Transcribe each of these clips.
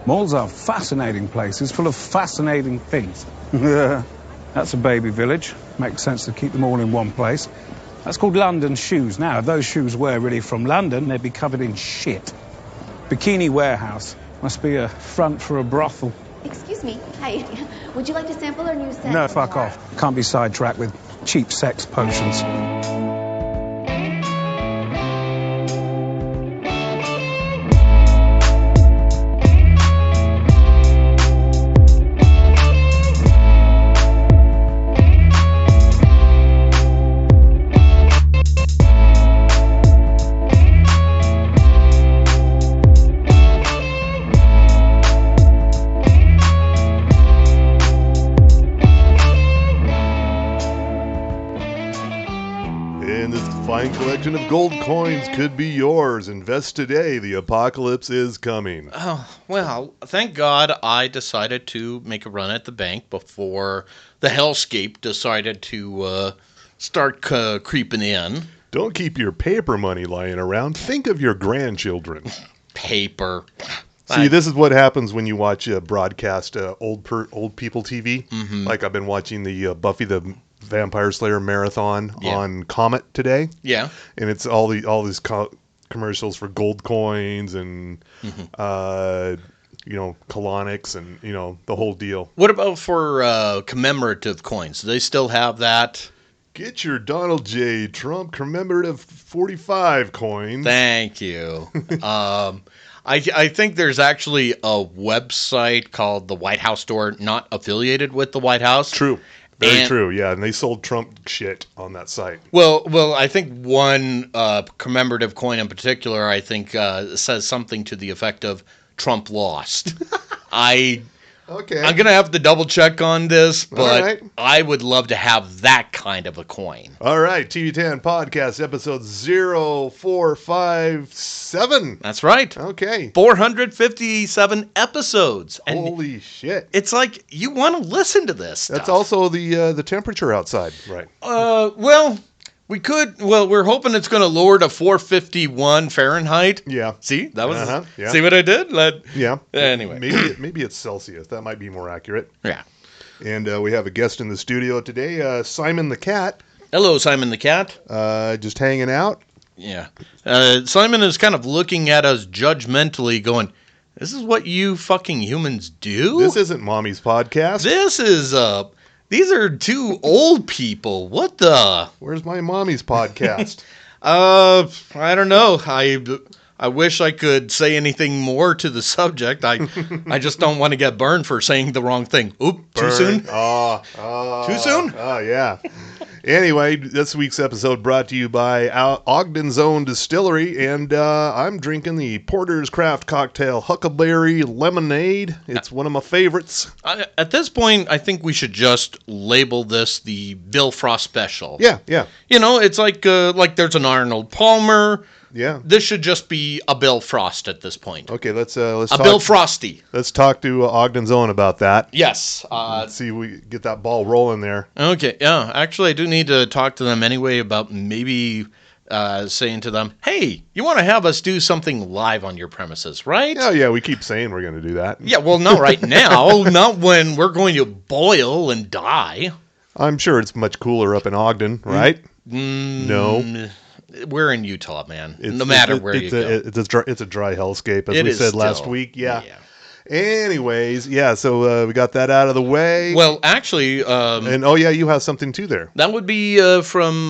Malls are fascinating places full of fascinating things. That's a baby village. Makes sense to keep them all in one place. That's called London Shoes. Now, if those shoes were really from London, they'd be covered in shit. Bikini Warehouse. Must be a front for a brothel. Excuse me. Hi. Would you like to sample our new scent? No, fuck off. Can't be sidetracked with cheap sex potions. Collection of gold coins could be yours. Invest today. The apocalypse is coming. Oh, well, thank God I decided to make a run at the bank before the hellscape decided to start creeping in. Don't keep your paper money lying around. Think of your grandchildren. Paper. See, this is what happens when you watch broadcast old people TV. Mm-hmm. Like I've been watching the Buffy the Vampire Slayer marathon on Comet today. Yeah. And it's all these commercials for gold coins and colonics and the whole deal. What about for commemorative coins? Do they still have that? Get your Donald J. Trump commemorative 45 coins. Thank you. I think there's actually a website called the White House Store, not affiliated with the White House. True. Very true, yeah, and they sold Trump shit on that site. Well, I think one commemorative coin in particular, I think, says something to the effect of Trump lost. Okay. I'm going to have to double check on this, but right. I would love to have that kind of a coin. All right, TV10 Podcast, episode 0457. That's right. Okay. 457 episodes. And holy shit. it's like, you want to listen to this stuff. That's also the temperature outside, right? We're hoping it's going to lower to 451 Fahrenheit. Yeah. See? That was yeah. See what I did? Yeah. Anyway. Maybe it's Celsius. That might be more accurate. Yeah. And we have a guest in the studio today, Simon the Cat. Hello, Simon the Cat. Just hanging out. Yeah. Simon is kind of looking at us judgmentally going, this is what you fucking humans do? This isn't Mommy's podcast. This is, these are two old people. What the? Where's my Mommy's podcast? I don't know. I wish I could say anything more to the subject. I just don't want to get burned for saying the wrong thing. Oop, too soon? Too soon? Oh, yeah. Anyway, this week's episode brought to you by Ogden's Own Distillery, and I'm drinking the Porter's Craft Cocktail Huckleberry Lemonade. It's one of my favorites. At this point, I think we should just label this the Bill Frost special. Yeah. It's like there's an Arnold Palmer. Yeah. This should just be a Bill Frost at this point. Okay, let's Bill Frosty. Let's talk to Ogden's Own about that. Yes. Let's see if we get that ball rolling there. Okay. Yeah. Actually, I do need to talk to them anyway about maybe saying to them, "Hey, you want to have us do something live on your premises, right?" Oh yeah. We keep saying we're going to do that. Yeah. Well, not right now. Not when we're going to boil and die. I'm sure it's much cooler up in Ogden, right? No. We're in Utah, man. No matter where you go. It's a dry hellscape, as we said last week. Yeah. Anyways, so we got that out of the way. Well, actually... and you have something too there. That would be from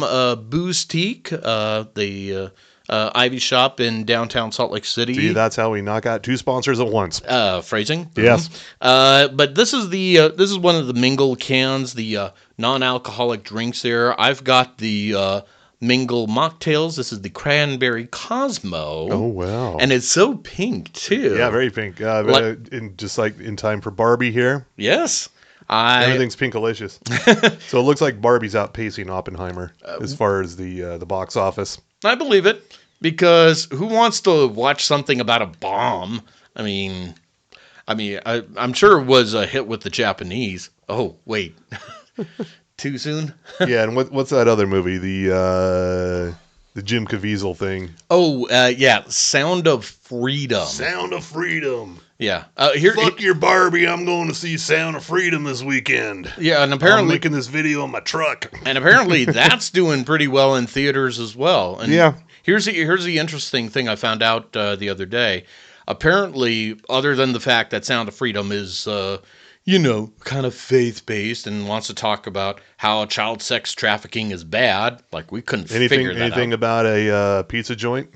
Boostique, the Ivy shop in downtown Salt Lake City. See, that's how we knock out two sponsors at once. Phrasing. Yes. But this is one of the Mingle cans, the non-alcoholic drinks there. I've got the... Mingle mocktails. This is the Cranberry Cosmo. Oh, wow. And it's so pink, too. Yeah, very pink. Just like in time for Barbie here. Yes. Everything's pinkalicious. So it looks like Barbie's outpacing Oppenheimer as far as the box office. I believe it, because who wants to watch something about a bomb? I'm sure it was a hit with the Japanese. Oh, wait. Too soon? Yeah, and what's that other movie? The Jim Caviezel thing. Oh, yeah, Sound of Freedom. Sound of Freedom. Yeah. Fuck your Barbie. I'm going to see Sound of Freedom this weekend. Yeah, and I'm apparently making this video in my truck. And apparently that's doing pretty well in theaters as well. And Yeah. Here's the interesting thing I found out the other day. Apparently, other than the fact that Sound of Freedom is, kind of faith-based and wants to talk about how child sex trafficking is bad, like we couldn't figure that out. Anything about a pizza joint?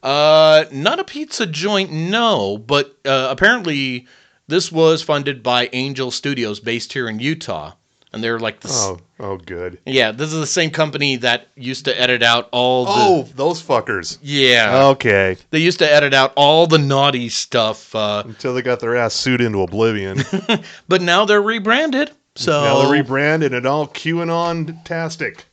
Not a pizza joint, no. But apparently this was funded by Angel Studios based here in Utah. And they're like this. Oh, good. Yeah, this is the same company that used to edit out all the... Oh, those fuckers. Yeah. Okay. They used to edit out all the naughty stuff. Until they got their ass sued into oblivion. But now they're rebranded. So Now they're rebranded and all QAnon-tastic.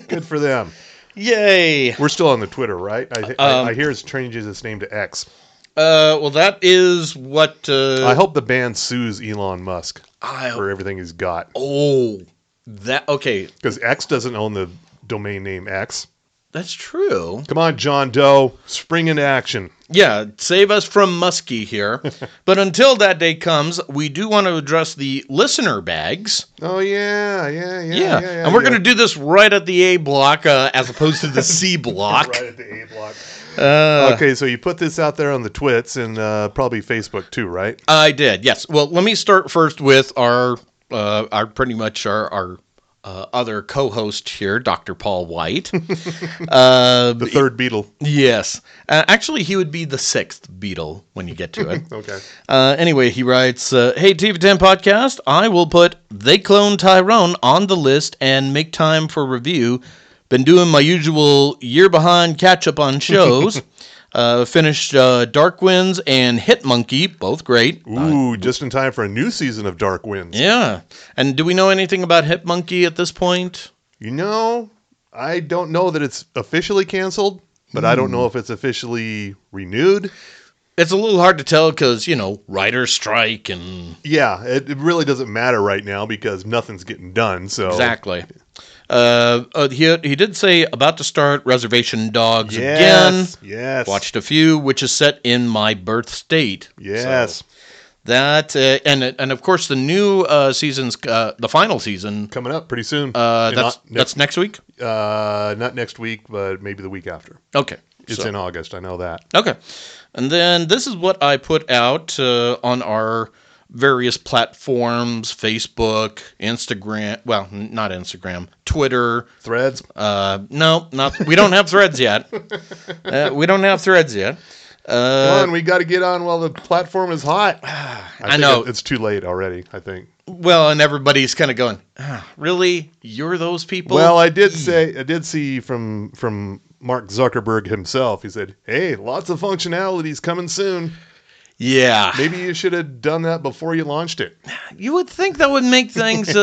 Good for them. Yay. We're still on the Twitter, right? I hear it's changes its name to X. Well, that is what... I hope the band sues Elon Musk I- for everything he's got. Oh, that... Okay, Because X doesn't own the domain name X. that's true. Come on, John Doe. Spring into action. Yeah, save us from Muskie here. But until that day comes, we do want to address the listener bags. Oh, yeah. And we're going to do this right at the A block as opposed to the C block. Right at the A block. Okay, so you put this out there on the twits and probably Facebook too, right? I did, yes. Well, let me start first with our pretty much our other co-host here, Dr. Paul White. The third Beatle. Yes. Actually, he would be the sixth Beatle when you get to it. Okay. Anyway, he writes, Hey, TV10 Podcast, I will put They Clone Tyrone on the list and make time for review. Been doing my usual year behind catch-up on shows. Finished Dark Winds and Hit Monkey, both great. Ooh, just in time for a new season of Dark Winds. Yeah. And do we know anything about Hit Monkey at this point? You know, I don't know that it's officially canceled, but I don't know if it's officially renewed. It's a little hard to tell because, writer's strike and... Yeah, it really doesn't matter right now because nothing's getting done. So Exactly. He did say about to start Reservation Dogs again. Yes. Watched a few, which is set in my birth state. Yes. So that and of course the new season's the final season Coming up pretty soon. that's next week. Not next week, but maybe the week after. Okay. It's in August. I know that. Okay. And then this is what I put out on our various platforms, Facebook, Instagram, well, not Instagram, Twitter. Threads? No, we don't have Threads yet. We don't have Threads yet. Come on, we got to get on while the platform is hot. I know. It's too late already, I think. Well, and everybody's kind of going, really? You're those people? Well, I did see from Mark Zuckerberg himself. He said, hey, lots of functionalities coming soon. Yeah. Maybe you should have done that before you launched it. You would think that would make things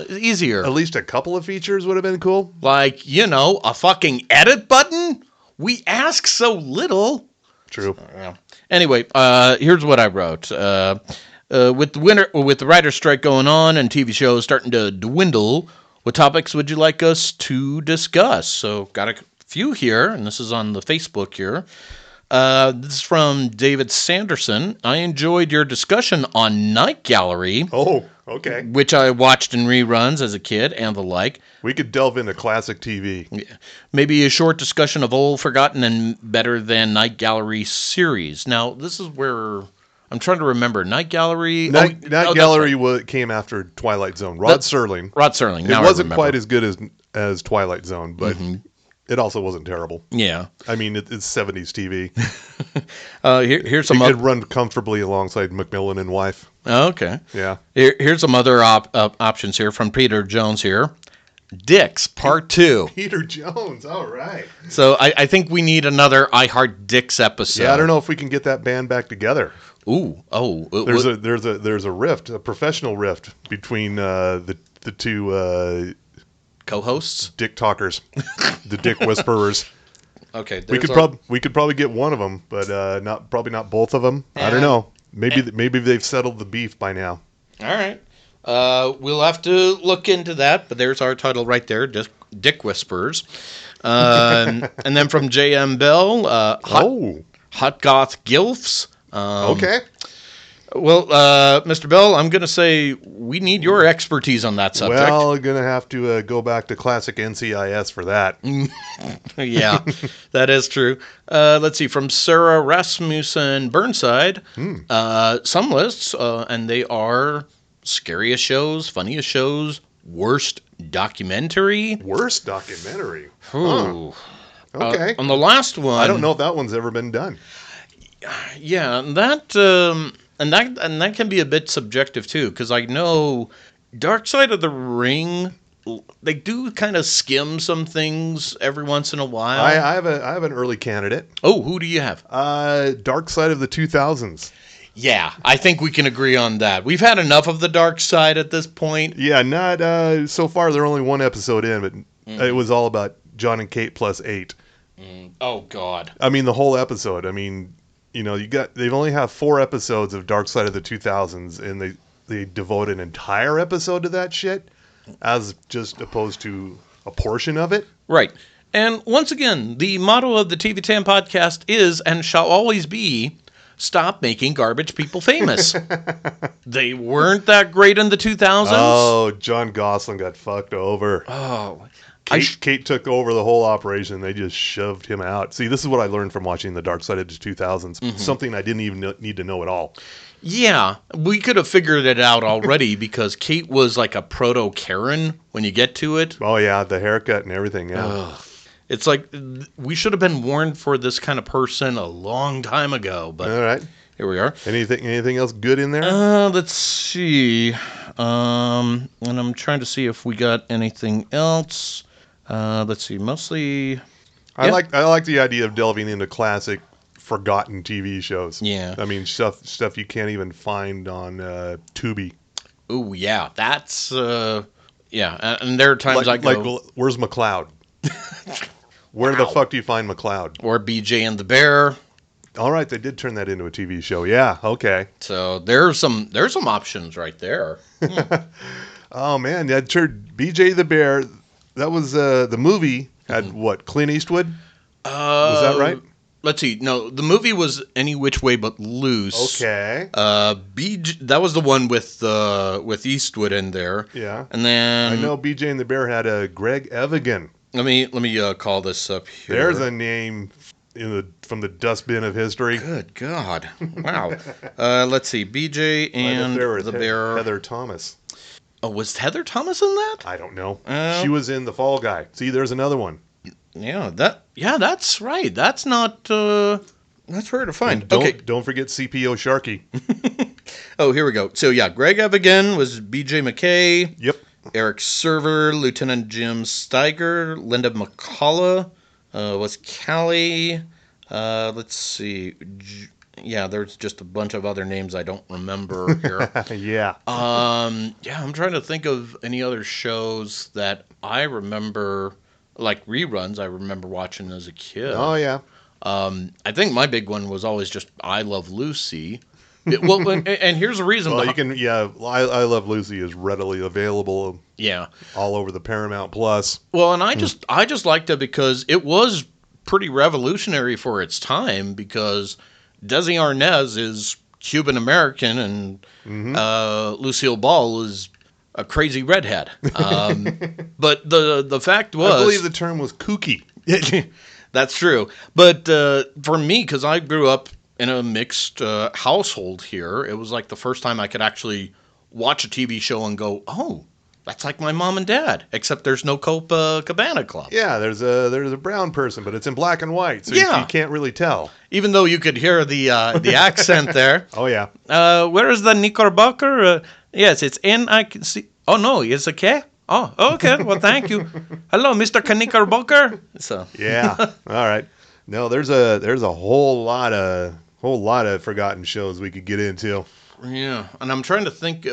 easier. At least a couple of features would have been cool. Like, a fucking edit button? We ask so little. True. Anyway, here's what I wrote. With the writer's strike going on and TV shows starting to dwindle, what topics would you like us to discuss? So, got a few here, and this is on the Facebook here. This is from David Sanderson. I enjoyed your discussion on Night Gallery. Oh, okay. Which I watched in reruns as a kid and the like. We could delve into classic TV. Yeah. Maybe a short discussion of old, forgotten, and better than Night Gallery series. Now, this is where I'm trying to remember. Night Gallery? Night Gallery came after Twilight Zone. Rod Serling. Now it wasn't quite as good as Twilight Zone, but it also wasn't terrible. Yeah. I mean, it's 70s TV. Here's some. It could run comfortably alongside Macmillan and Wife. Okay. Yeah. Here's some other options here from Peter Jones here. Dicks, Part 2. Peter Jones, all right. So I think we need another I Heart Dicks episode. Yeah, I don't know if we can get that band back together. Ooh, there's a rift, a professional rift between the two co-hosts, dick talkers, the dick whisperers. Okay, we could probably get one of them, but probably not both of them. I don't know. Maybe they've settled the beef by now. All right. We'll have to look into that, but there's our title right there, Dick Whispers. And then from J.M. Bell, Hot Goth Gilfs. Okay. Well, Mr. Bell, I'm going to say we need your expertise on that subject. Well, gonna have to go back to classic NCIS for that. Yeah, that is true. Let's see, from Sarah Rasmussen Burnside, some lists, and they are scariest shows, funniest shows, worst documentary. Worst documentary. Ooh. Okay. On the last one, I don't know if that one's ever been done. Yeah, that and that can be a bit subjective too, because I know Dark Side of the Ring, they do kind of skim some things every once in a while. I have an early candidate. Oh, who do you have? Dark Side of the 2000s. Yeah, I think we can agree on that. We've had enough of the dark side at this point. Yeah, not so far. They're only one episode in, but it was all about John and Kate plus 8. Oh God. I mean, the whole episode. I mean, they've only have 4 episodes of Dark Side of the 2000s, and they devote an entire episode to that shit, as just opposed to a portion of it. Right. And once again, the motto of the TV10 podcast is and shall always be, stop making garbage people famous. They weren't that great in the 2000s. Oh, John Gosling got fucked over. Oh. Kate took over the whole operation. They just shoved him out. See, this is what I learned from watching The Dark Side of the 2000s. Something I didn't even need to know at all. Yeah, we could have figured it out already because Kate was like a proto-Karen when you get to it. Oh, yeah, the haircut and everything, yeah. It's like we should have been warned for this kind of person a long time ago, but All right. here we are. Anything else good in there? Let's see. And I'm trying to see if we got anything else. Let's see. Mostly, I like the idea of delving into classic, forgotten TV shows. Yeah. I mean, stuff you can't even find on Tubi. oh yeah, that's yeah. And there are times I go Like, where's McCloud? Where the fuck do you find McCloud? or BJ and the Bear. All right, they did turn that into a TV show. Yeah, okay. So there's some options right there. Oh man, that turned BJ the Bear. That was the movie had what? Clint Eastwood? Was that right? Let's see. No, the movie was Any Which Way But Loose. Okay. that was the one with Eastwood in there. Yeah. And then I know BJ and the Bear had a Greg Evigan. Let me call this up here. There's a name from the dustbin of history. Good God! Wow. Let's see. BJ and the Bear. Heather Thomas. Oh, was Heather Thomas in that? I don't know. Oh. She was in The Fall Guy. See, there's another one. Yeah, that's right. That's not. That's rare to find. Don't forget CPO Sharkey. Oh, here we go. So yeah, Greg Evigan was BJ McKay. Yep. Eric Server, Lieutenant Jim Steiger, Linda McCullough was Callie. Let's see. Yeah, there's just a bunch of other names I don't remember here. Yeah. Yeah, I'm trying to think of any other shows that I remember, like reruns I remember watching as a kid. Oh, yeah. I think my big one was always just I Love Lucy. Well, and here's the reason. Well, I Love Lucy is readily available. Yeah. All over the Paramount Plus. Well, and I just liked it because it was pretty revolutionary for its time because Desi Arnaz is Cuban American and Lucille Ball is a crazy redhead. But the fact was, I believe the term was kooky. That's true. But for me, because I grew up in a mixed household here, it was like the first time I could actually watch a TV show and go, oh, that's like my mom and dad, except there's no Copacabana Club. Yeah, there's a brown person, but it's in black and white, so you can't really tell. Even though you could hear the accent there. Oh, yeah. Where is the Knickerbocker? Yes, it's in, I can see. Oh, no, it's a K? Oh, okay. Well, thank you. Hello, Mr. Knickerbocker. So. Yeah. All right. No, there's a whole lot of forgotten shows we could get into. Yeah, and I'm trying to think.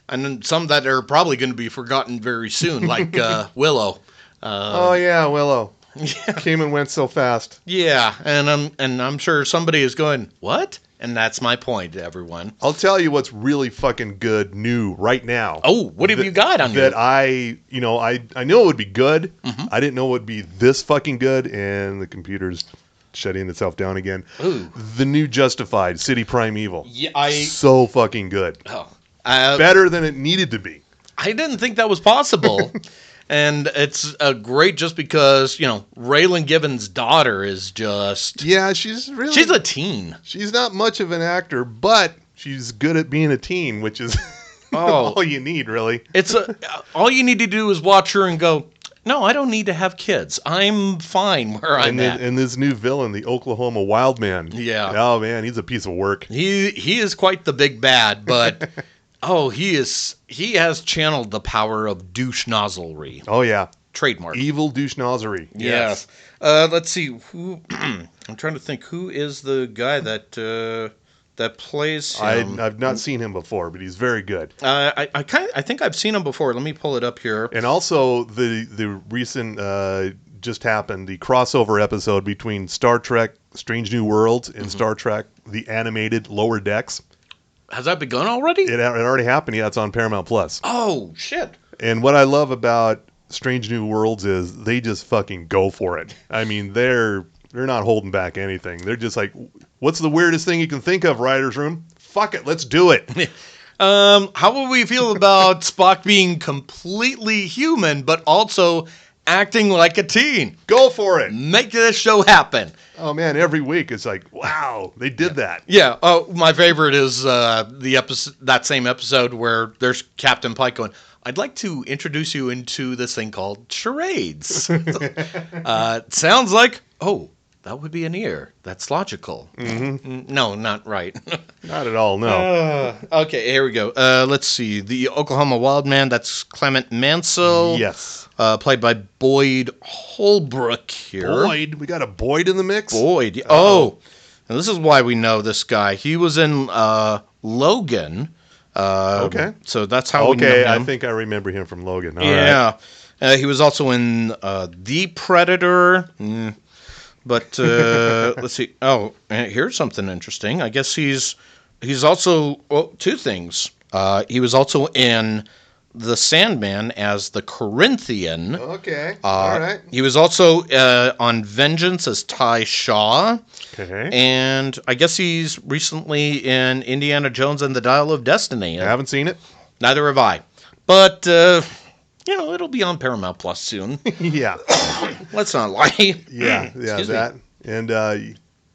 And then some that are probably going to be forgotten very soon, like Willow. Oh yeah, Willow. Yeah. Came and went so fast. Yeah, and I'm sure somebody is going, what? And that's my point, everyone. I'll tell you what's really fucking good new right now. Oh, what have you got on that? I knew it would be good. Mm-hmm. I didn't know it would be this fucking good, and the computers shutting itself down again. Ooh. The new Justified, City Primeval. Yeah, So fucking good. Better than it needed to be. I didn't think that was possible. And it's great just because, Raylan Givens' daughter is just... Yeah, she's a teen. She's not much of an actor, but she's good at being a teen, which is all you need, really. It's all you need to do is watch her and go, no, I don't need to have kids. I'm fine where I'm at. And this new villain, the Oklahoma Wildman. Yeah. Oh, man, he's a piece of work. He is quite the big bad, but... he has channeled the power of douche nozzlery. Oh, yeah. Trademark. Evil douche nozzlery. Yes. Let's see. Who I'm trying to think. Who is the guy that plays him? I've not seen him before, but he's very good. I think I've seen him before. Let me pull it up here. And also the recent just happened, the crossover episode between Star Trek Strange New Worlds and Star Trek the animated Lower Decks. Has that begun already? It already happened. Yeah, it's on Paramount Plus. Oh, shit. And what I love about Strange New Worlds is they just fucking go for it. I mean, they're not holding back anything. They're just like, what's the weirdest thing you can think of, writer's room? Fuck it, let's do it. How would we feel about Spock being completely human, but also acting like a teen? Go for it. Make this show happen. Oh, man, every week it's like, wow, they did that. Yeah. Oh, my favorite is the episode, that same episode where there's Captain Pike going, I'd like to introduce you into this thing called charades. Sounds like, that would be an ear. That's logical. Mm-hmm. No, not right. Not at all, no. Okay, here we go. Let's see. The Oklahoma Wildman, that's Clement Mansell. Yes. Played by Boyd Holbrook here. Boyd? We got a Boyd in the mix? Boyd. Oh. And this is why we know this guy. He was in Logan. Okay. So that's how we know him. I think I remember him from Logan. All yeah. Right. He was also in The Predator. But let's see. Oh, here's something interesting. I guess he's also two things. He was also in The Sandman as the Corinthian. Okay. All right. He was also on Vengeance as Ty Shaw. Okay. And I guess he's recently in Indiana Jones and the Dial of Destiny. I haven't seen it. Neither have I. But it'll be on Paramount Plus soon. Yeah. Let's not lie. Yeah, Excuse that. me. And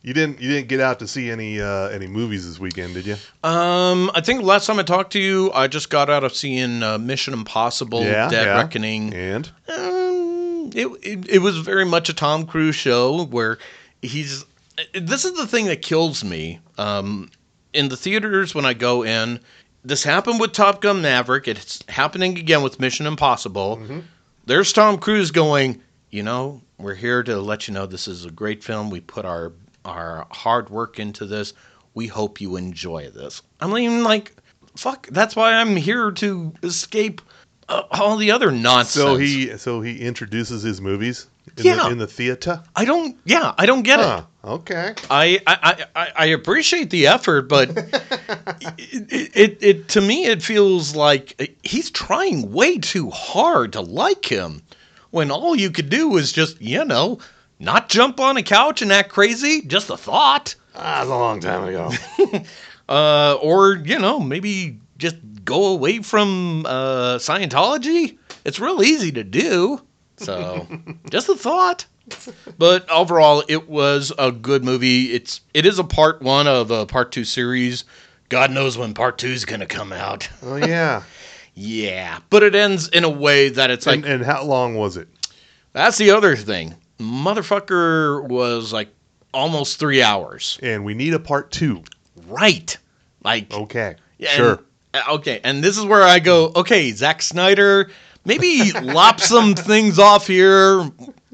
you didn't get out to see any movies this weekend, did you? I think last time I talked to you, I just got out of seeing Mission Impossible: Dead Reckoning. And it was very much a Tom Cruise show where he's. This is the thing that kills me. In the theaters when I go in, this happened with Top Gun Maverick. It's happening again with Mission Impossible. Mm-hmm. There's Tom Cruise going, we're here to let you know this is a great film. We put our hard work into this. We hope you enjoy this. I mean, fuck, that's why I'm here to escape all the other nonsense. So he introduces his movies in the theater? I don't get it. Okay. I appreciate the effort, but it to me it feels like he's trying way too hard to like him when all you could do is just, not jump on a couch and act crazy, just a thought. That's a long time ago. Or, maybe just go away from Scientology. It's real easy to do. So, just a thought. But overall, it was a good movie. It is a part one of a part two series. God knows when part two is going to come out. Oh, yeah. Yeah. But it ends in a way that it's like... And how long was it? That's the other thing. Motherfucker was almost 3 hours. And we need a part two. Right. Okay. Sure. Okay. And this is where I go, okay, Zack Snyder, maybe lop some things off here,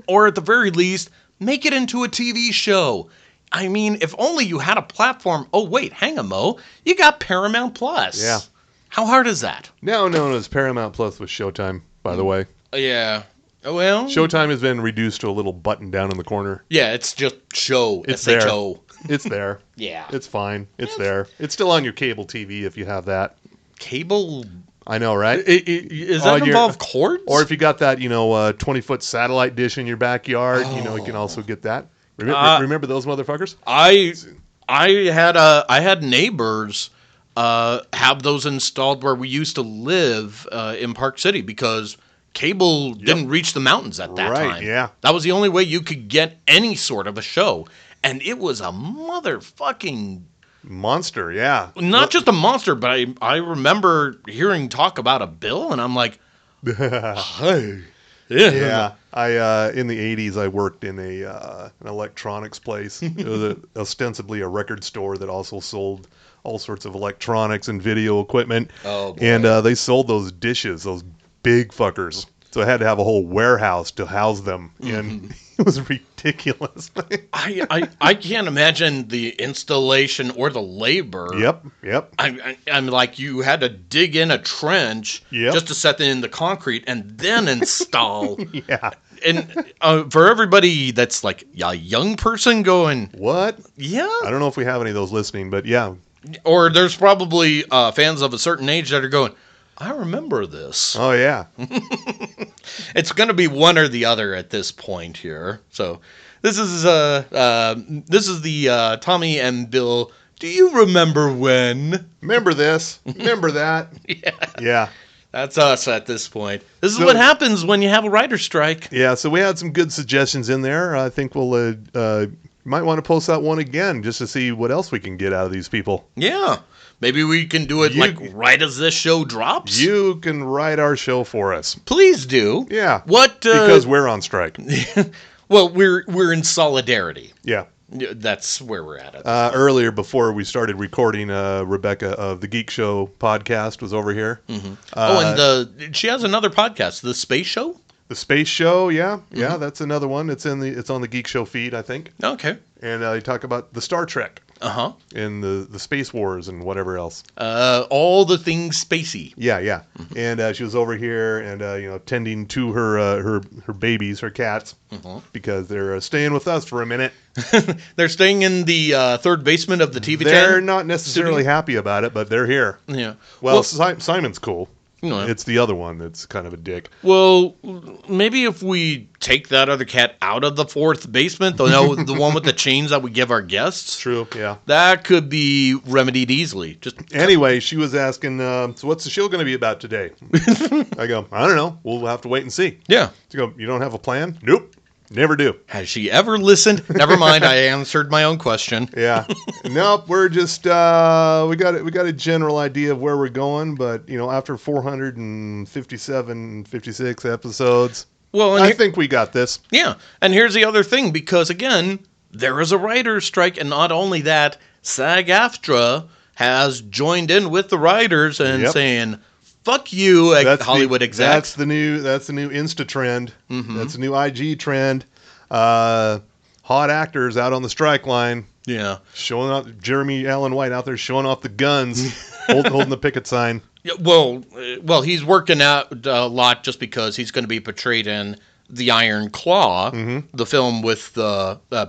or at the very least, make it into a TV show. I mean, if only you had a platform. Oh, wait, hang on, Mo. You got Paramount Plus. Yeah. How hard is that? Now known as Paramount Plus with Showtime, by the way. Yeah. Well, Showtime has been reduced to a little button down in the corner. Yeah, it's just show. It's S-H-O. there. It's there. Yeah. It's fine. It's there. It's still on your cable TV if you have that. Cable? I know, right? Does that involve cords? Or if you got that, 20-foot satellite dish in your backyard, you can also get that. Remember those motherfuckers? I had neighbors have those installed where we used to live in Park City because cable didn't reach the mountains at that time. Yeah. That was the only way you could get any sort of a show. And it was a motherfucking monster, yeah. Not just a monster, but I remember hearing talk about a bill, and I'm like, hey. Yeah. I in the 80s, I worked in an electronics place. It was ostensibly a record store that also sold all sorts of electronics and video equipment. Oh, boy. And they sold those dishes, those big fuckers. So I had to have a whole warehouse to house them, and it was ridiculous. I can't imagine the installation or the labor. Yep. I'm like, you had to dig in a trench just to set in the concrete and then install. Yeah. And for everybody that's like a young person going, what? Yeah. I don't know if we have any of those listening, but yeah. Or there's probably fans of a certain age that are going, I remember this. Oh, yeah. It's going to be one or the other at this point here. So this is the Tommy and Bill. Do you remember when? Remember this? Remember that? Yeah. That's us at this point. This is what happens when you have a writer's strike. Yeah, so we had some good suggestions in there. I think we'll might want to post that one again just to see what else we can get out of these people. Yeah. Maybe we can do it right as this show drops. You can write our show for us. Please do. Yeah. What? Because we're on strike. Well, we're in solidarity. Yeah. That's where we're at. Earlier, before we started recording, Rebecca of the Geek Show podcast was over here. Mm-hmm. And she has another podcast, The Space Show. The Space Show, yeah, that's another one. It's on the Geek Show feed, I think. Okay. And they talk about the Star Trek. Uh-huh. And the Space Wars and whatever else. All the things spacey. Yeah. Mm-hmm. And she was over here and tending to her babies, her cats, because they're staying with us for a minute. They're staying in the third basement of the TV channel. They're not necessarily happy about it, but they're here. Yeah. Well, Simon's cool. No. It's the other one that's kind of a dick. Well, maybe if we take that other cat out of the fourth basement, the one with the chains that we give our guests. True, yeah. That could be remedied easily. Anyway, she was asking, so what's the show going to be about today? I go, I don't know. We'll have to wait and see. Yeah. She go, you don't have a plan? Nope. Never do. Has she ever listened? Never mind. I answered my own question. Yeah. Nope. We're just we got a general idea of where we're going, but after 457, 56 episodes, I think we got this. Yeah. And here's the other thing, because again, there is a writer's strike, and not only that, SAG-AFTRA has joined in with the writers and saying, fuck you, Hollywood execs. That's the new Insta trend. Mm-hmm. That's the new IG trend. Hot actors out on the strike line. Yeah. Showing off Jeremy Allen White out there showing off the guns, holding the picket sign. Yeah, well, he's working out a lot just because he's going to be portrayed in The Iron Claw, the film with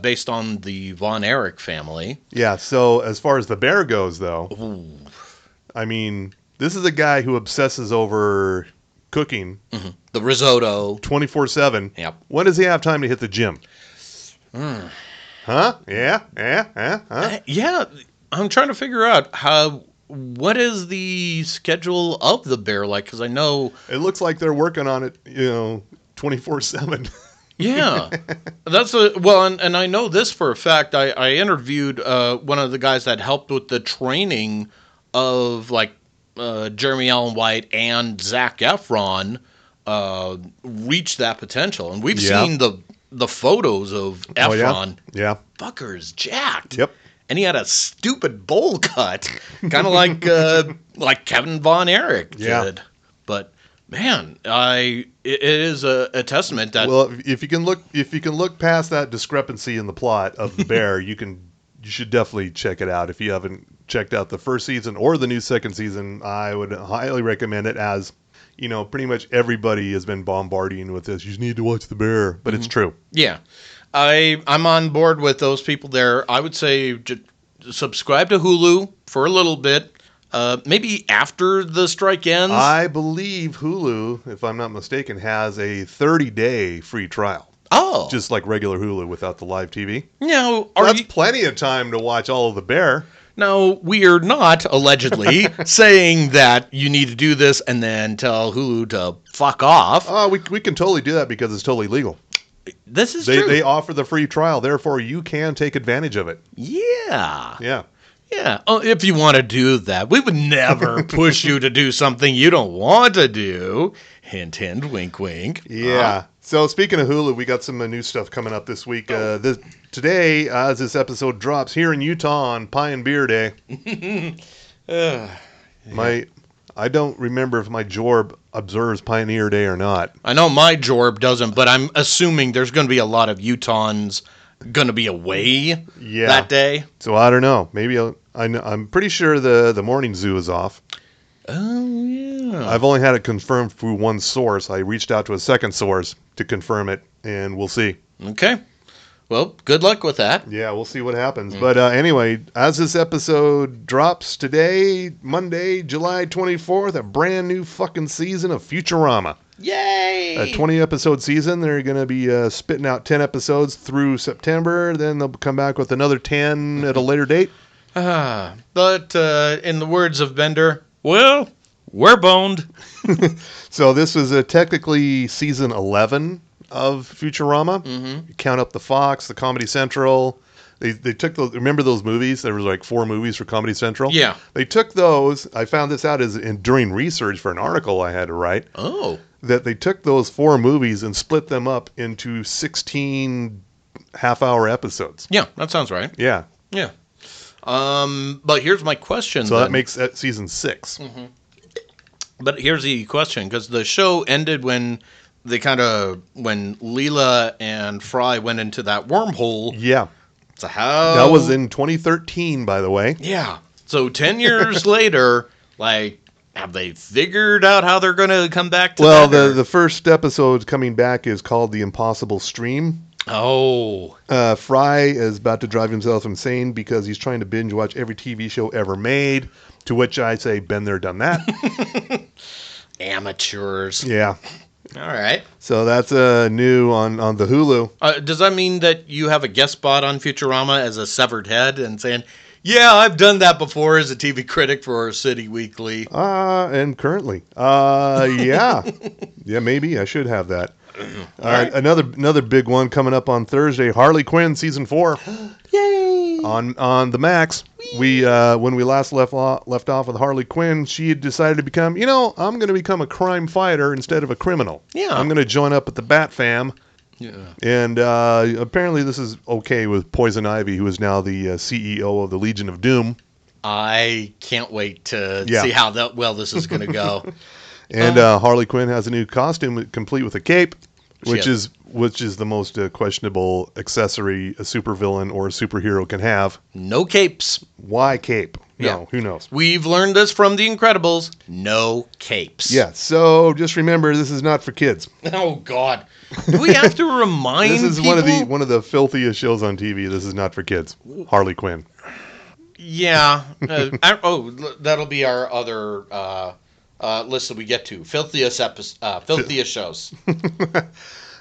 based on the Von Erich family. Yeah, so as far as the bear goes, though, I mean, this is a guy who obsesses over cooking. Mm-hmm. The risotto. 24/7. Yep. When does he have time to hit the gym? Huh? Yeah. Yeah. I'm trying to figure out what is the schedule of the bear like? Because I know it looks like they're working on it, 24/7. Yeah, and I know this for a fact. I interviewed one of the guys that helped with the training of Jeremy Allen White and Zac Efron reach that potential, and we've seen the photos of Efron. Oh, yeah. Fucker's jacked. Yep. And he had a stupid bowl cut, kind of like Kevin Von Erich did. But man, it is a testament that. Well, if you can look past that discrepancy in the plot of the bear, you should definitely check it out. If you haven't checked out the first season or the new second season, I would highly recommend it. As pretty much everybody has been bombarding with this. You just need to watch the bear, but it's true. Yeah. I'm on board with those people there. I would say subscribe to Hulu for a little bit. Maybe after the strike ends. I believe Hulu, if I'm not mistaken, has a 30-day free trial. Oh. Just like regular Hulu without the live TV. Now, That's plenty of time to watch all of the Bear. No, we are not allegedly saying that you need to do this and then tell Hulu to fuck off. We can totally do that because it's totally legal. This is true. They offer the free trial, therefore you can take advantage of it. Yeah. Yeah. Yeah. Oh, if you want to do that, we would never push you to do something you don't want to do. Hint, hint, wink, wink. Yeah. So speaking of Hulu, we got some new stuff coming up this week. Today, as this episode drops here in Utah on Pie and Beer Day, I don't remember if my Jorb observes Pioneer Day or not. I know my Jorb doesn't, but I'm assuming there's going to be a lot of Utahns going to be away that day. So I don't know. Maybe I'm pretty sure the morning zoo is off. Oh, yeah. I've only had it confirmed through one source. I reached out to a second source to confirm it, and we'll see. Okay. Well, good luck with that. Yeah, we'll see what happens. But anyway, as this episode drops today, Monday, July 24th, a brand new fucking season of Futurama. Yay! A 20-episode season. They're going to be spitting out 10 episodes through September. Then they'll come back with another 10 at a later date. But in the words of Bender, well, we're boned. So this was technically season 11 of Futurama. Mm-hmm. You count up the Fox, the Comedy Central. They took those. Remember those movies? There was like 4 movies for Comedy Central. Yeah. They took those. I found this out during research for an article I had to write. Oh. That they took those 4 movies and split them up into 16 half-hour episodes. Yeah, that sounds right. Yeah. Yeah. But here's my question. So that makes that season 6. Mm-hmm. But here's the question, because the show ended when Leela and Fry went into that wormhole. Yeah. So how... That was in 2013, by the way. Yeah. So 10 years later, have they figured out how they're going to come back to that? Well, the first episode coming back is called The Impossible Stream. Oh. Fry is about to drive himself insane because he's trying to binge watch every TV show ever made, to which I say, been there, done that. Amateurs. Yeah. All right. So that's new on the Hulu. Does that mean that you have a guest spot on Futurama as a severed head and saying, yeah, I've done that before as a TV critic for City Weekly? And currently. Yeah. Yeah, maybe I should have that. All right. Another big one coming up on Thursday, Harley Quinn season 4. Yay! On the Max. We when we last left off with Harley Quinn, she had decided to become, I'm going to become a crime fighter instead of a criminal. Yeah. I'm going to join up with the Bat Fam. Yeah. And apparently this is okay with Poison Ivy, who is now the CEO of the Legion of Doom. I can't wait to see how this is going to go. And Harley Quinn has a new costume complete with a cape, which is the most questionable accessory a supervillain or a superhero can have. No capes. Why cape? Yeah. No, who knows? We've learned this from The Incredibles. No capes. Yeah, so just remember, this is not for kids. Oh, God. Do we have to remind This is people? one of the filthiest shows on TV. This is not for kids. Harley Quinn. Yeah. That'll be our other list that we get to. Filthiest shows.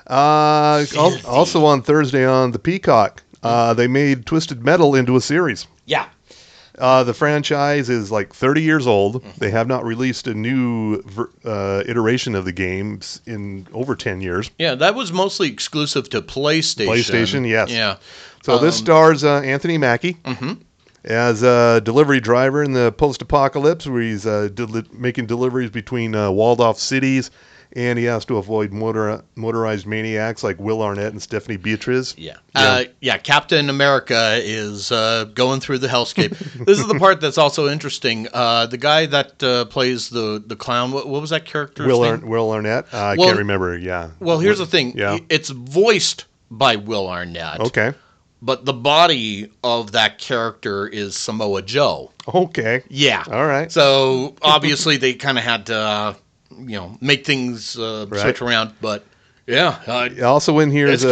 Also on Thursday on the Peacock, they made Twisted Metal into a series. Yeah. The franchise is like 30 years old. They have not released a new iteration of the games in over 10 years. Yeah, that was mostly exclusive to PlayStation. PlayStation, yes. Yeah. So this stars Anthony Mackie as a delivery driver in the post-apocalypse, where he's making deliveries between walled-off cities, and he has to avoid motorized maniacs like Will Arnett and Stephanie Beatriz. Yeah. Captain America is going through the hellscape. This is the part that's also interesting. The guy that plays the clown, what was that character's name? Will Arnett? I can't remember, yeah. Well, here's the thing. Yeah. It's voiced by Will Arnett. Okay. But the body of that character is Samoa Joe. Okay. Yeah. All right. So, obviously, they kind of had to... make things switch around, but yeah. Also in here is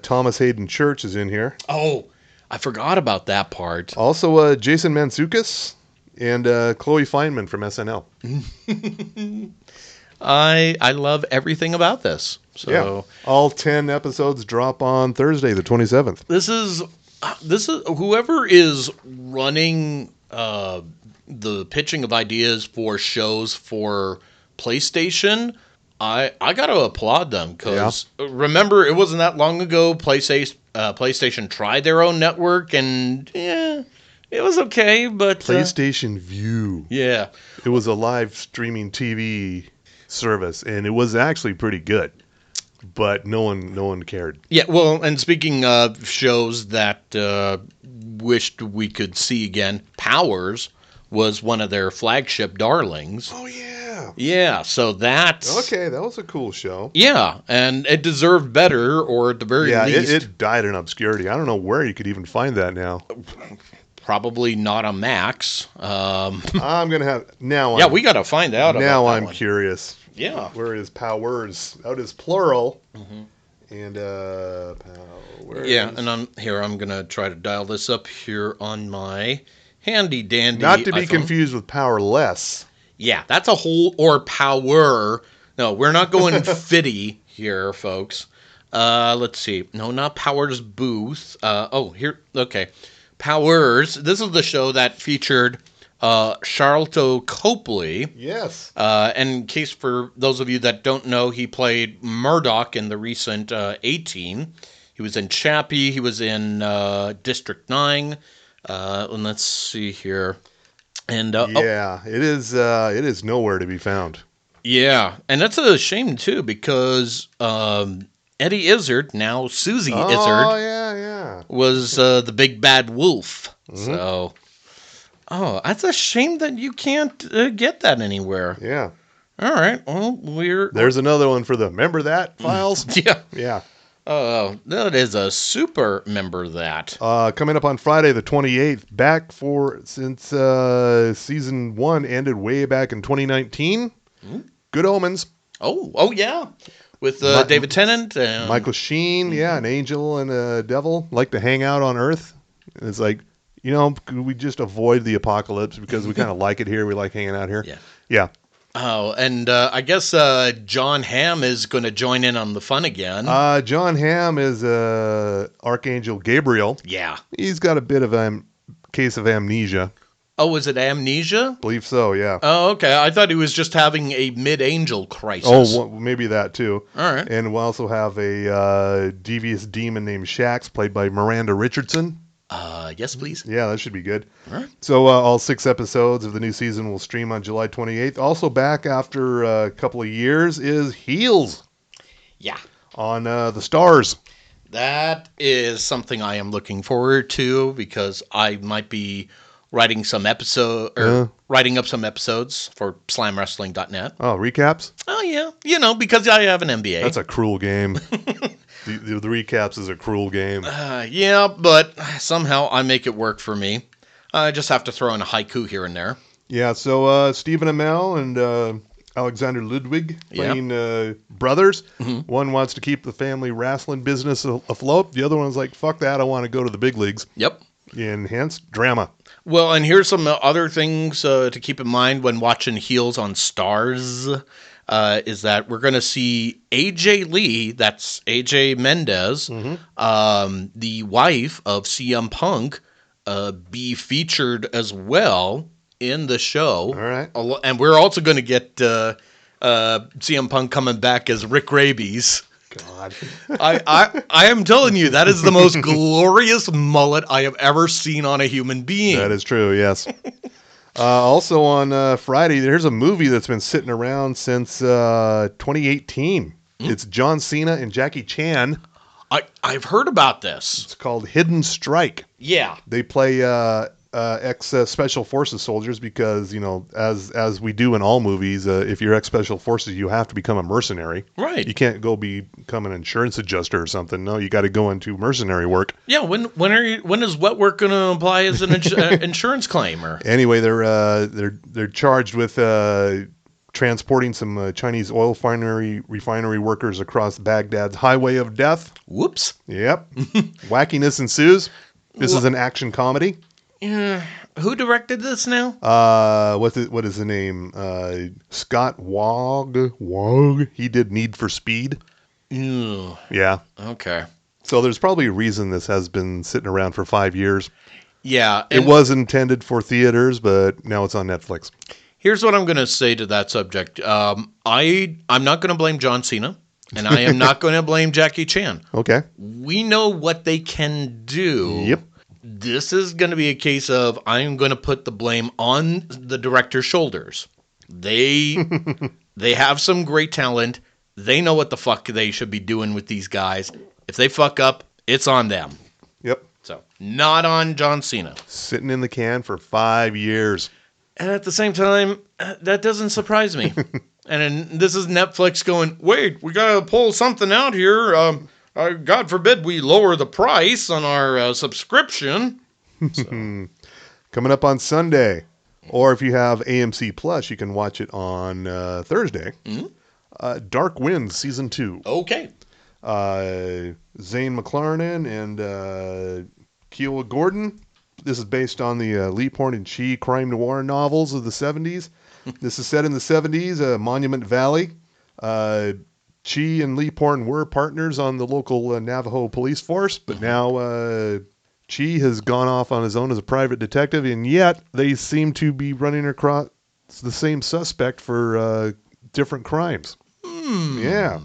Thomas Hayden Church is in here. Oh, I forgot about that part. Also Jason Mantzoukas and Chloe Fineman from SNL. I love everything about this. So Yeah. All 10 episodes drop on Thursday, the 27th. this is whoever is running the pitching of ideas for shows for PlayStation. I gotta applaud them because remember it wasn't that long ago PlayStation tried their own network and it was okay, but PlayStation View. yeah. It was a live streaming TV service, and it was actually pretty good. But no one cared. Yeah, well, and speaking of shows that wished we could see again, Powers was one of their flagship darlings. Oh yeah. Yeah, so that's Okay, that was a cool show. yeah, and it deserved better, or at the very Yeah, least, it died in obscurity. I don't know where you could even find that now. probably not on Max. I'm gonna have now. Yeah, we got to find out. Now about that I'm one. curious. Yeah. Where is Powers? Out is plural. And Powers. Yeah, and I'm gonna try to dial this up here on my handy dandy. Not to be iPhone. confused with Powerless. Yeah, that's a whole or power. No, we're not going fitty here, folks. Let's see. No, not Powers Booth. Here. Okay, Powers. This is the show that featured Charlton Copley. Yes. And in case for those of you that don't know, he played Murdoch in the recent 18. He was in Chappie. He was in District 9. And let's see here. And Yeah, it is nowhere to be found. yeah, and that's a shame too because Eddie Izzard, now Susie Oh Izzard, yeah. was the big bad wolf. So, that's a shame that you can't get that anywhere. Yeah. All right, well There's another one for the Remember That files. yeah. Yeah. That is a super member that. Coming up on Friday the 28th, back since season 1 ended way back in 2019. Good Omens. Oh yeah, with David Tennant and Michael Sheen, an angel and a devil like to hang out on Earth. And it's like, could we just avoid the apocalypse because we kind of like it here. We like hanging out here. Yeah. Oh, and I guess John Hamm is going to join in on the fun again. John Hamm is Archangel Gabriel. Yeah. He's got a bit of a case of amnesia. Oh, is it amnesia? Believe so, yeah. Oh, okay. I thought he was just having a mid-angel crisis. Oh, well, maybe that too. All right. And we'll also have a devious demon named Shax, played by Miranda Richardson. Yes, please. Yeah, that should be good. All right. So all 6 episodes of the new season will stream on July 28th. Also back after a couple of years is Heels Yeah. on the Stars. That is something I am looking forward to because I might be writing up some episodes for SlamWrestling.net. Oh, recaps? Oh yeah, because I have an MBA. That's a cruel game. the recaps is a cruel game. Yeah, but somehow I make it work for me. I just have to throw in a haiku here and there. Yeah, so Stephen Amell and Alexander Ludwig playing brothers. One wants to keep the family wrestling business afloat. The other one's like, fuck that, I want to go to the big leagues. Yep. And hence, drama. Well, and here's some other things to keep in mind when watching Heels on Stars. Is that we're going to see AJ Lee, that's AJ Mendez, the wife of CM Punk, be featured as well in the show. All right. And we're also going to get CM Punk coming back as Rick Rabies. God. I am telling you, that is the most glorious mullet I have ever seen on a human being. That is true, yes. Also on Friday, there's a movie that's been sitting around since 2018. It's John Cena and Jackie Chan. I've heard about this. It's called Hidden Strike. Yeah. They play ex-Special Forces soldiers because, as we do in all movies, if you're ex-Special Forces, you have to become a mercenary. Right. You can't go become an insurance adjuster or something. No, you got to go into mercenary work. Yeah, when is wet work going to apply as an insurance claim? Or Anyway, they're charged with transporting some Chinese oil refinery workers across Baghdad's highway of death. whoops. Yep. Wackiness ensues. This is an action comedy. Yeah, Who directed this now? What is the name? Scott Wog. He did Need for Speed. Ew. Yeah. Okay. So there's probably a reason this has been sitting around for 5 years. Yeah. It was intended for theaters, but now it's on Netflix. Here's what I'm going to say to that subject. I'm not going to blame John Cena, and I am not going to blame Jackie Chan. Okay. We know what they can do. Yep. This is going to be a case of I'm going to put the blame on the director's shoulders. They have some great talent. They know what the fuck they should be doing with these guys. If they fuck up, it's on them. Yep. So, not on John Cena. Sitting in the can for 5 years. And at the same time, that doesn't surprise me. And this is Netflix going, wait, we got to pull something out here. God forbid we lower the price on our subscription. So. Coming up on Sunday. Or if you have AMC Plus, you can watch it on Thursday. Mm-hmm. Dark Winds Season 2. Okay. Zane McLaren and Kiowa Gordon. This is based on the Leaphorn and Chi crime noir novels of the 70s. This is set in the 70s, Monument Valley. Chi and Leaphorn were partners on the local Navajo police force, but now Chi has gone off on his own as a private detective, and yet they seem to be running across the same suspect for different crimes. Yeah.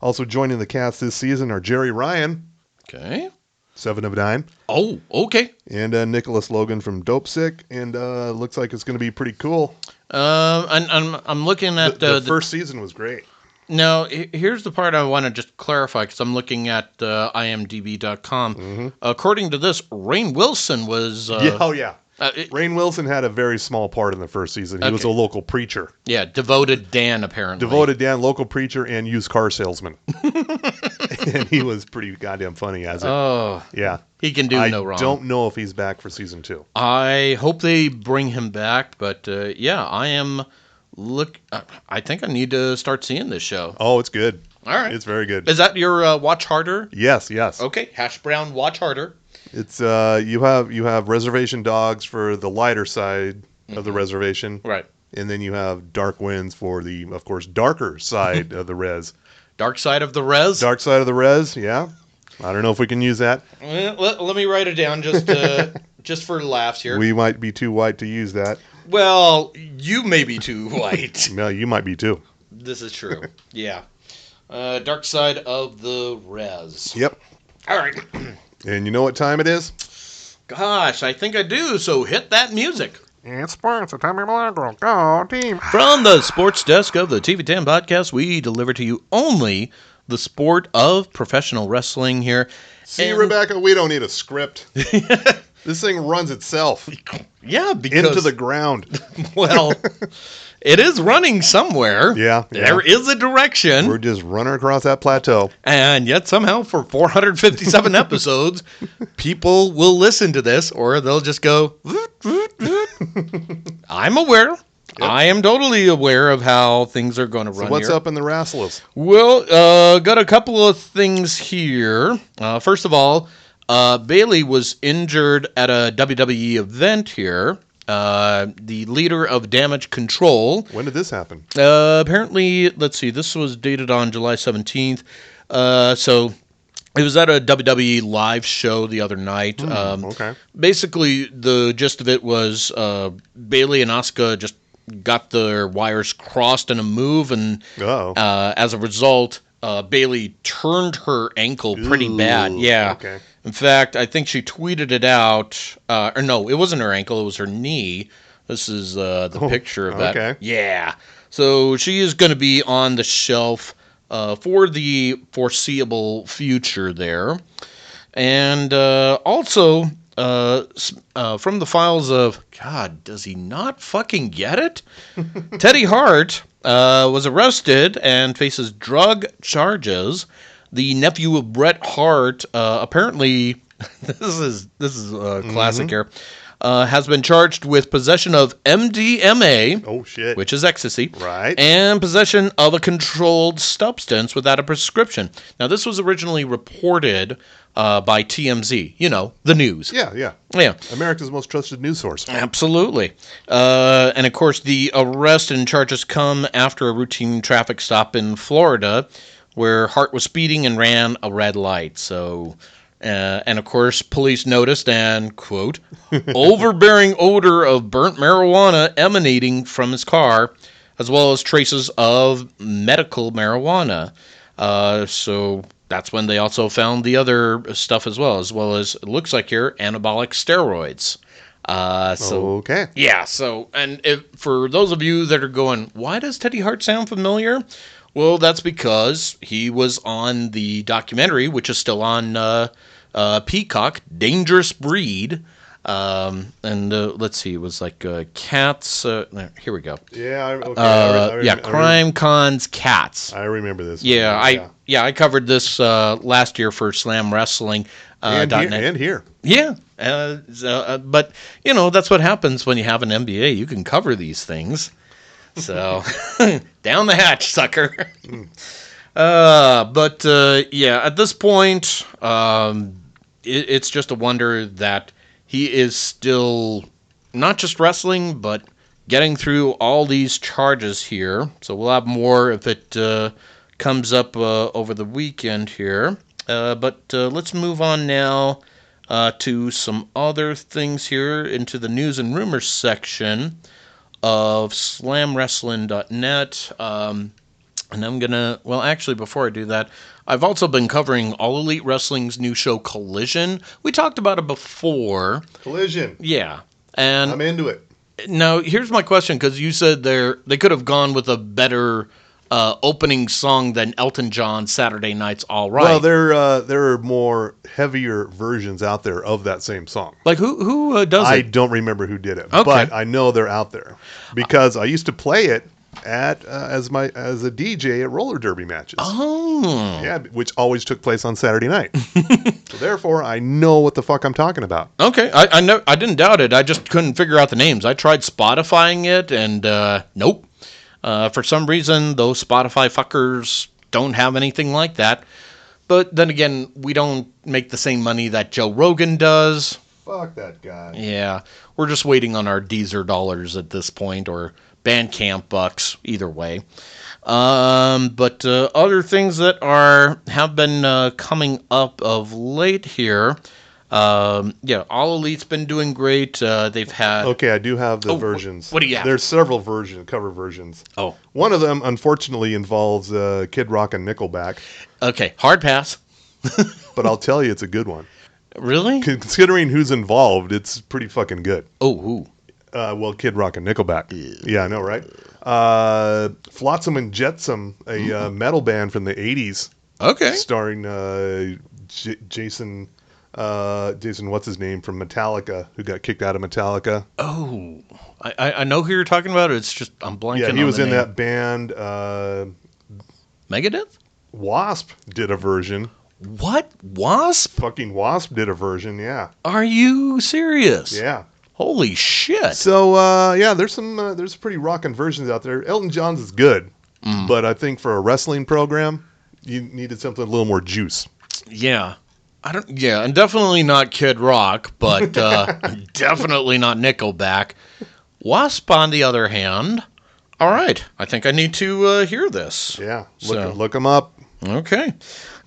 Also joining the cast this season are Jerry Ryan. Okay. 7 of 9. Oh, okay. And Nicholas Logan from Dope Sick, and looks like it's going to be pretty cool. And I'm looking at the first season was great. Now, here's the part I want to just clarify because I'm looking at IMDb.com. Mm-hmm. According to this, Rainn Wilson was. Yeah. Rainn Wilson had a very small part in the first season. He was a local preacher. Yeah, devoted Dan, apparently. Devoted Dan, local preacher, and used car salesman. And he was pretty goddamn funny as it. Oh. Yeah. He can do no wrong. I don't know if he's back for season 2. I hope they bring him back, but yeah, I am. I think I need to start seeing this show. Oh, it's good. All right. It's very good. Is that your Watch Harder? Yes. Okay, Hash Brown Watch Harder. It's you have Reservation Dogs for the lighter side of the reservation, right? And then you have Dark Winds for the, of course, darker side of the res. Dark side of the res. Dark side of the res. Yeah, I don't know if we can use that. Let me write it down just for laughs here. We might be too white to use that. Well, you may be too white. No, you might be too. This is true. Yeah. Dark side of the res. Yep. All right. And you know what time it is? Gosh, I think I do, so hit that music. It's sports with Tommy Milagro. Go team. From the sports desk of the TV10 podcast, we deliver to you only the sport of professional wrestling here. See, Rebecca, we don't need a script. This thing runs itself. Yeah, because... Into the ground. Well... It is running somewhere. Yeah. There is a direction. We're just running across that plateau. And yet somehow for 457 episodes, people will listen to this or they'll just go, I'm aware. Yep. I am totally aware of how things are going to run what's here. Up in the Wrestlers? Well, got a couple of things here. First of all, Bayley was injured at a WWE event here. The leader of Damage Control. When did this happen? Apparently, let's see, this was dated on July 17th. So it was at a WWE live show the other night. Okay. Basically, the gist of it was Bayley and Asuka just got their wires crossed in a move, and as a result, Bayley turned her ankle pretty bad. Yeah. Okay. In fact, I think she tweeted it out. Or no, it wasn't her ankle. It was her knee. This is the picture of that. Okay. Yeah. So she is going to be on the shelf for the foreseeable future there. And also, from the files of, God, does he not fucking get it? Teddy Hart was arrested and faces drug charges. The nephew of Bret Hart, apparently, this is a classic here. has been charged with possession of MDMA, Oh shit. which is ecstasy, Right. and possession of a controlled substance without a prescription. Now, this was originally reported by TMZ, the news. Yeah, yeah. Yeah. America's most trusted news source. Absolutely. And of course, the arrest and charges come after a routine traffic stop in Florida where Hart was speeding and ran a red light. So, and of course, police noticed and, quote, overbearing odor of burnt marijuana emanating from his car, as well as traces of medical marijuana. So that's when they also found the other stuff as well as it looks like here, anabolic steroids. Okay. Yeah, so, and for those of you that are going, why does Teddy Hart sound familiar? Well, that's because he was on the documentary, which is still on Peacock, Dangerous Breed. And let's see, it was like Cats. Here we go. Yeah. Crime Cons Cats. I remember this. Yeah, I covered this last year for Slam Wrestling. And .net. here. Yeah, but that's what happens when you have an MBA. You can cover these things. So down the hatch, sucker. But at this point, it's just a wonder that he is still not just wrestling, but getting through all these charges here. So we'll have more if it comes up over the weekend here. But let's move on now to some other things here into the news and rumors section of slamwrestling.net. And I'm going to, actually, before I do that, I've also been covering All Elite Wrestling's new show, Collision. We talked about it before. Collision. Yeah. And I'm into it. now, here's my question, because you said they could have gone with a better opening song than Elton John's Saturday Night's All Right. Well, there are more heavier versions out there of that same song. Like, who does I it? don't remember who did it, Okay. but I know they're out there because I used to play it at as a DJ at roller derby matches. Oh. Yeah, which always took place on Saturday night. So therefore, I know what the fuck I'm talking about. Okay, I know. I didn't doubt it. I just couldn't figure out the names. I tried Spotifying it, and nope. For some reason, those Spotify fuckers don't have anything like that. But then again, we don't make the same money that Joe Rogan does. Fuck that guy. Yeah, we're just waiting on our Deezer dollars at this point, or Bandcamp bucks, either way. But other things that have been coming up of late here. All Elite's been doing great. They've had... Okay, I do have the versions. What do you have? There's several cover versions. Oh. One of them, unfortunately, involves Kid Rock and Nickelback. Okay, hard pass. But I'll tell you, it's a good one. Really? Considering who's involved, it's pretty fucking good. Oh, who? Well, Kid Rock and Nickelback. Yeah, I know, right? Flotsam and Jetsam, a metal band from the 80s. Okay. Starring Jason, what's his name, from Metallica, who got kicked out of Metallica. Oh, I know who you're talking about. It's just, I'm blanking on Yeah, he was the in name. that band. Megadeth? Wasp did a version. What? Wasp? Fucking Wasp did a version, yeah. Are you serious? Yeah. Holy shit. So, there's pretty rockin' versions out there. Elton John's is good, but I think for a wrestling program, you needed something a little more juice. Yeah. And definitely not Kid Rock, but definitely not Nickelback. Wasp, on the other hand, all right, I think I need to hear this. Yeah, So- look them up. Okay.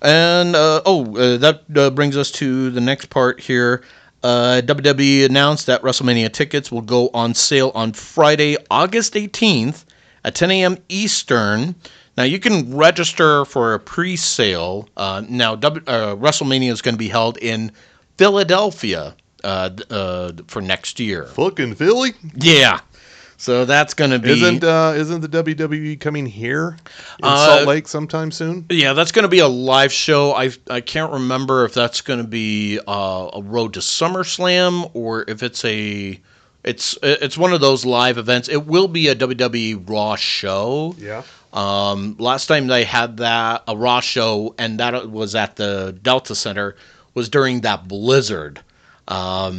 And, that brings us to the next part here. WWE announced that WrestleMania tickets will go on sale on Friday, August 18th at 10 a.m. Eastern. Now, you can register for a pre-sale. Now, WrestleMania is going to be held in Philadelphia for next year. Fucking Philly. Yeah. So that's going to be... Isn't the WWE coming here in Salt Lake sometime soon? Yeah, that's going to be a live show. I can't remember if that's going to be a Road to SummerSlam or if it's one of those live events. It will be a WWE Raw show. Yeah. Last time they had a Raw show, and that was at the Delta Center, was during that blizzard.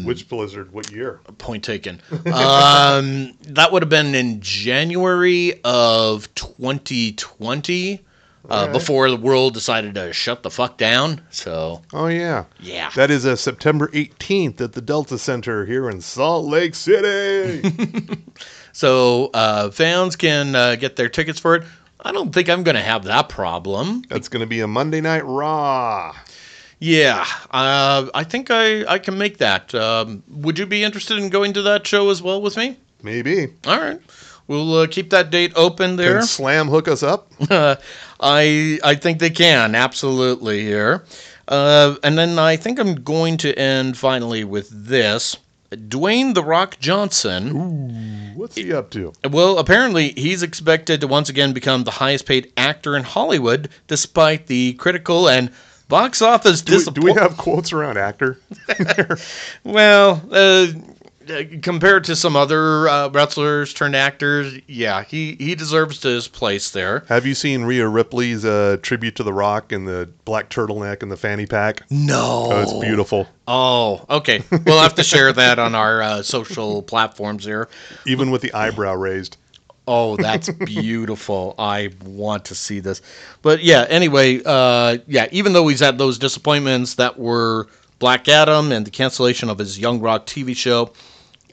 Which Blizzard? What year? Point taken. That would have been in January of 2020, Alright. before the world decided to shut the fuck down. So, Oh, yeah. yeah. That is September 18th at the Delta Center here in Salt Lake City. So, fans can get their tickets for it. I don't think I'm going to have that problem. That's going to be a Monday Night Raw. Yeah, I think I can make that. Would you be interested in going to that show as well with me? Maybe. All right. We'll keep that date open there. Can Slam hook us up? I think they can, absolutely, here. And then I think I'm going to end finally with this. Dwayne "The Rock" Johnson. What's he up to? Well, apparently he's expected to once again become the highest paid actor in Hollywood, despite the critical and box office Do we disappointment. have quotes around actor? Well, compared to some other wrestlers turned actors, yeah, he deserves his place there. Have you seen Rhea Ripley's tribute to The Rock and the black turtleneck and the fanny pack? No. Oh, it's beautiful. Oh, okay. We'll have to share that on our social platforms here. Even with the eyebrow raised. Oh, that's beautiful. I want to see this. But yeah, anyway, yeah, even though he's had those disappointments that were Black Adam and the cancellation of his Young Rock TV show,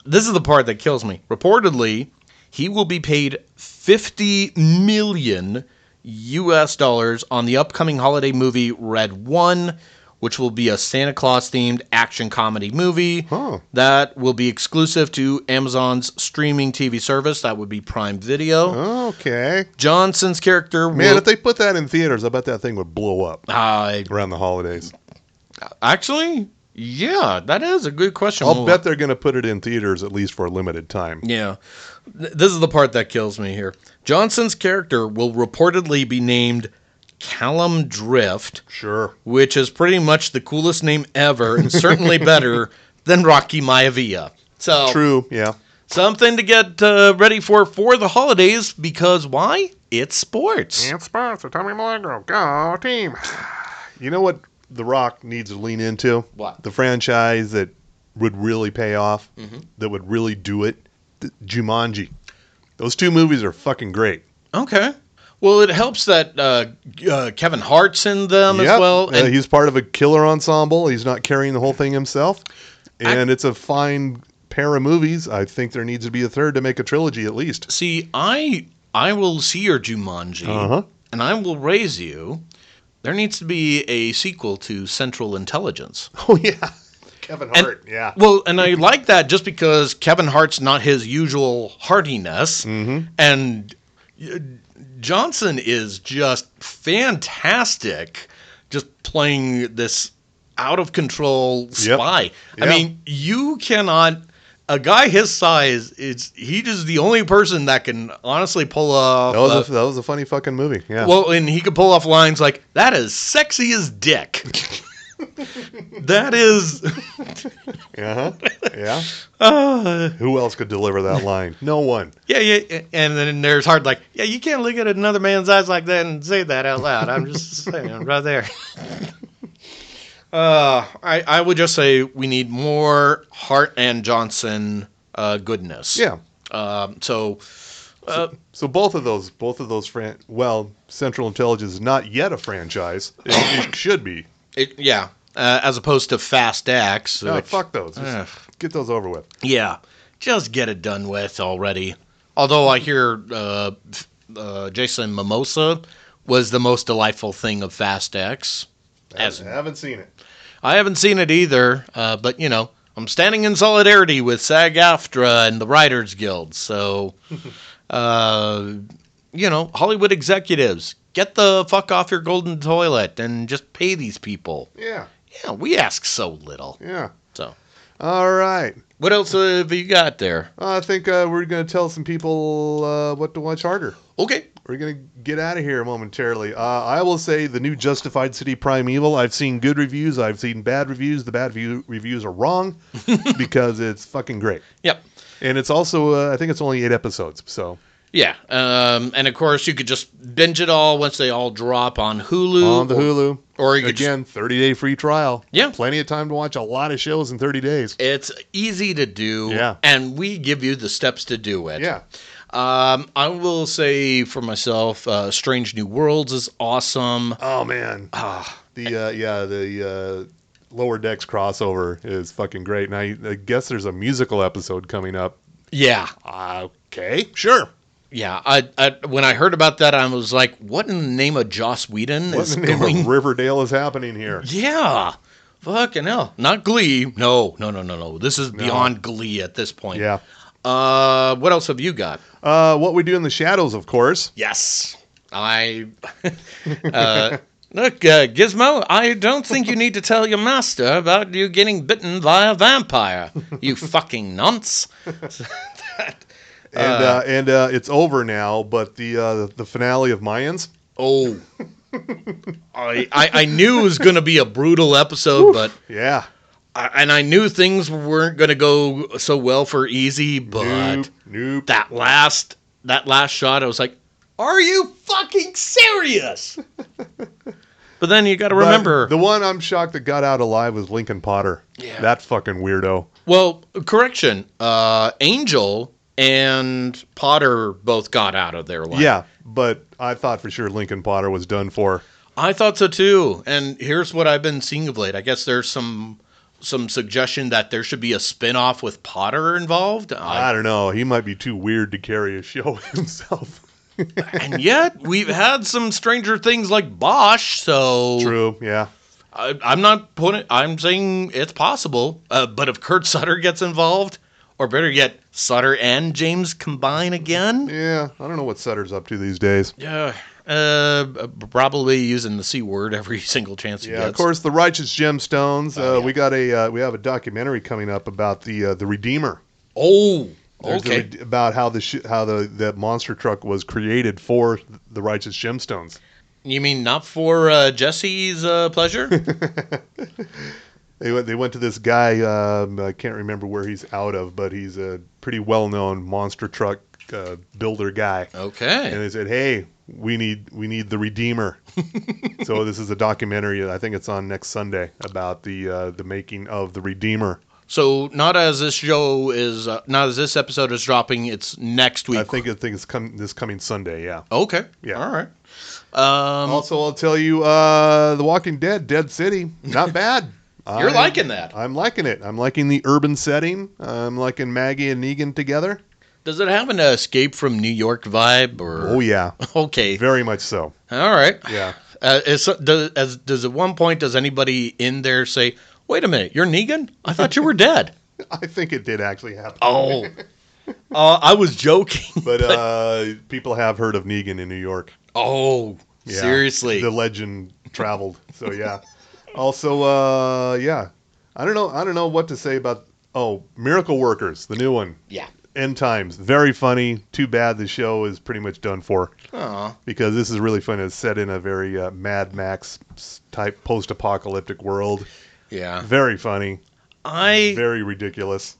this is the part that kills me. Reportedly, he will be paid $50 million US on the upcoming holiday movie Red One, which will be a Santa Claus-themed action comedy movie that will be exclusive to Amazon's streaming TV service. That would be Prime Video. Okay. Johnson's character Man, will... if they put that in theaters, I bet that thing would blow up I around the holidays. actually, yeah, that is a good question. I'll bet they're going to put it in theaters at least for a limited time. Yeah. This is the part that kills me here. Johnson's character will reportedly be named Callum Drift, Sure. which is pretty much the coolest name ever and certainly better than Rocky Maivia. So, True, yeah. something to get ready for the holidays, because why? It's sports. And sponsor Tommy Milagro. Go team. You know what The Rock needs to lean into? What? The franchise that would really pay off, that would really do it. Jumanji. Those two movies are fucking great. Okay. Well, it helps that Kevin Hart's in them as well. And he's part of a killer ensemble. He's not carrying the whole thing himself. And it's a fine pair of movies. I think there needs to be a third to make a trilogy at least. see, I will see your Jumanji, and I will raise you. There needs to be a sequel to Central Intelligence. Oh, yeah. Kevin Hart, yeah. Well, and I like that just because Kevin Hart's not his usual heartiness, and Johnson is just fantastic, just playing this out of control spy. I mean, you cannot. A guy his size, he just the only person that can honestly pull off. That was a funny fucking movie. Yeah. Well, and he could pull off lines like, "That is sexy as dick." That is. Yeah. Who else could deliver that line? No one. Yeah. And then there's Hart like, yeah, you can't look at another man's eyes like that and say that out loud. I'm just saying right there. I would just say we need more Hart and Johnson goodness. Yeah. So both of those Central Intelligence is not yet a franchise. It should be. As opposed to Fast X. No, fuck those. Just get those over with. Yeah, just get it done with already. Although I hear Jason Momoa was the most delightful thing of Fast X. I haven't seen it. I haven't seen it either, but, I'm standing in solidarity with SAG-AFTRA and the Writers Guild. So, Hollywood executives, get the fuck off your golden toilet and just pay these people. Yeah. Yeah, we ask so little. Yeah. So, all right. What else have you got there? I think we're going to tell some people what to watch harder. Okay. We're going to get out of here momentarily. I will say the new Justified City Primeval, I've seen good reviews. I've seen bad reviews. The bad reviews are wrong because it's fucking great. Yep. And it's also, I think it's only 8 episodes. So Yeah, and of course you could just binge it all once they all drop on Hulu. On the Hulu. Or you could Again, 30-day free trial. Yeah. Plenty of time to watch a lot of shows in 30 days. It's easy to do. Yeah. And we give you the steps to do it. Yeah. I will say for myself, Strange New Worlds is awesome. Oh, man. The Lower Decks crossover is fucking great. And I guess there's a musical episode coming up. Yeah. Okay, sure. Yeah. I when I heard about that, I was like, what in the name of Joss Whedon What is in the name going... of Riverdale is happening here? Yeah. Fucking hell. Not Glee. No. This is beyond Glee at this point. Yeah. What else have you got? What We Do in the Shadows, of course. Yes. Look, Gizmo, I don't think you need to tell your master about you getting bitten by a vampire. You fucking nonce. And it's over now, but the finale of Mayans. Oh. I knew it was going to be a brutal episode, but... Yeah. And I knew things weren't going to go so well for Easy, but... Nope. That last shot, I was like, are you fucking serious? But then you got to remember... The one I'm shocked that got out alive was Lincoln Potter. Yeah. That fucking weirdo. Well, correction. Angel and Potter both got out of their life. Yeah, but I thought for sure Lincoln Potter was done for. I thought so too. And here's what I've been seeing of late. I guess there's some suggestion that there should be a spin-off with Potter involved. I don't know. He might be too weird to carry a show himself. And yet, we've had some Stranger Things like Bosch, so... True, yeah. I'm saying it's possible. But if Kurt Sutter gets involved, or better yet, Sutter and James combine again? Yeah, I don't know what Sutter's up to these days. Yeah, probably using the C word every single chance he gets. Yeah, of course, the Righteous Gemstones. Yeah. We have a documentary coming up about the Redeemer. Oh, There's okay. about how the monster truck was created for the Righteous Gemstones. You mean not for Jesse's pleasure? They went to this guy. I can't remember where he's out of, but he's a pretty well-known monster truck builder guy. Okay. And they said, "Hey, we need the Redeemer." So this is a documentary. I think it's on next Sunday about the making of the Redeemer. So not as this episode is dropping, it's next week. I think it's this coming Sunday. Yeah. Okay. Yeah. All right. Also, I'll tell you, The Walking Dead, Dead City, not bad. You're liking that. I'm liking it. I'm liking the urban setting. I'm liking Maggie and Negan together. Does it have an Escape from New York vibe? Or Oh yeah, okay, very much so. all right. Yeah. Does at one point does anybody in there say, "Wait a minute, you're Negan? I thought you were dead." I think it did actually happen. Oh, I was joking. But people have heard of Negan in New York. Oh, Yeah. seriously? The legend traveled. So yeah. Also, yeah. I don't know what to say about. Oh, Miracle Workers, the new one. Yeah. End Times, very funny. Too bad the show is pretty much done for. Aw. Because this is really fun. It's set in a very Mad Max type post-apocalyptic world. Yeah. Very funny. I Very ridiculous.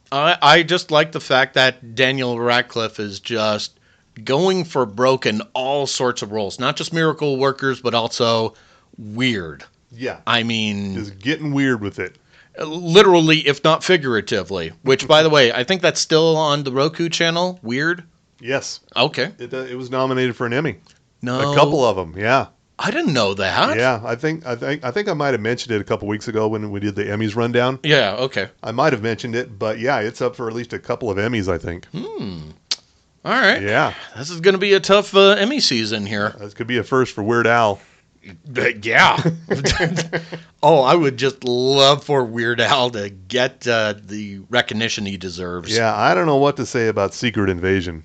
just like the fact that Daniel Radcliffe is just going for broke in all sorts of roles, not just Miracle Workers, but also weird. Yeah. I mean, Just getting weird with it. literally, if not figuratively. Which, by the way, I think that's still on the Roku channel. Weird. Yes. Okay. It was nominated for an Emmy. No, A couple of them. Yeah. I didn't know that. Yeah. I think I might have mentioned it a couple weeks ago when we did the Emmys rundown. Yeah. Okay. I might have mentioned it, but yeah, it's up for at least a couple of Emmys, I think. All right. Yeah. This is going to be a tough Emmy season here. This could be a first for Weird Al. But yeah. Oh, I would just love for Weird Al to get the recognition he deserves. Yeah, I don't know what to say about Secret Invasion.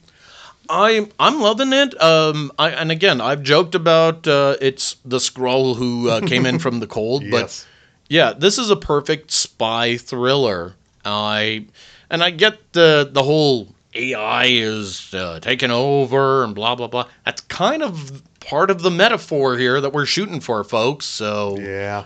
I'm loving it. And again, I've joked about it's the Skrull who came in from the cold, but Yes. yeah, this is a perfect spy thriller. I get the whole AI is taking over and blah blah blah. That's kind of part of the metaphor here that we're shooting for, folks. So Yeah.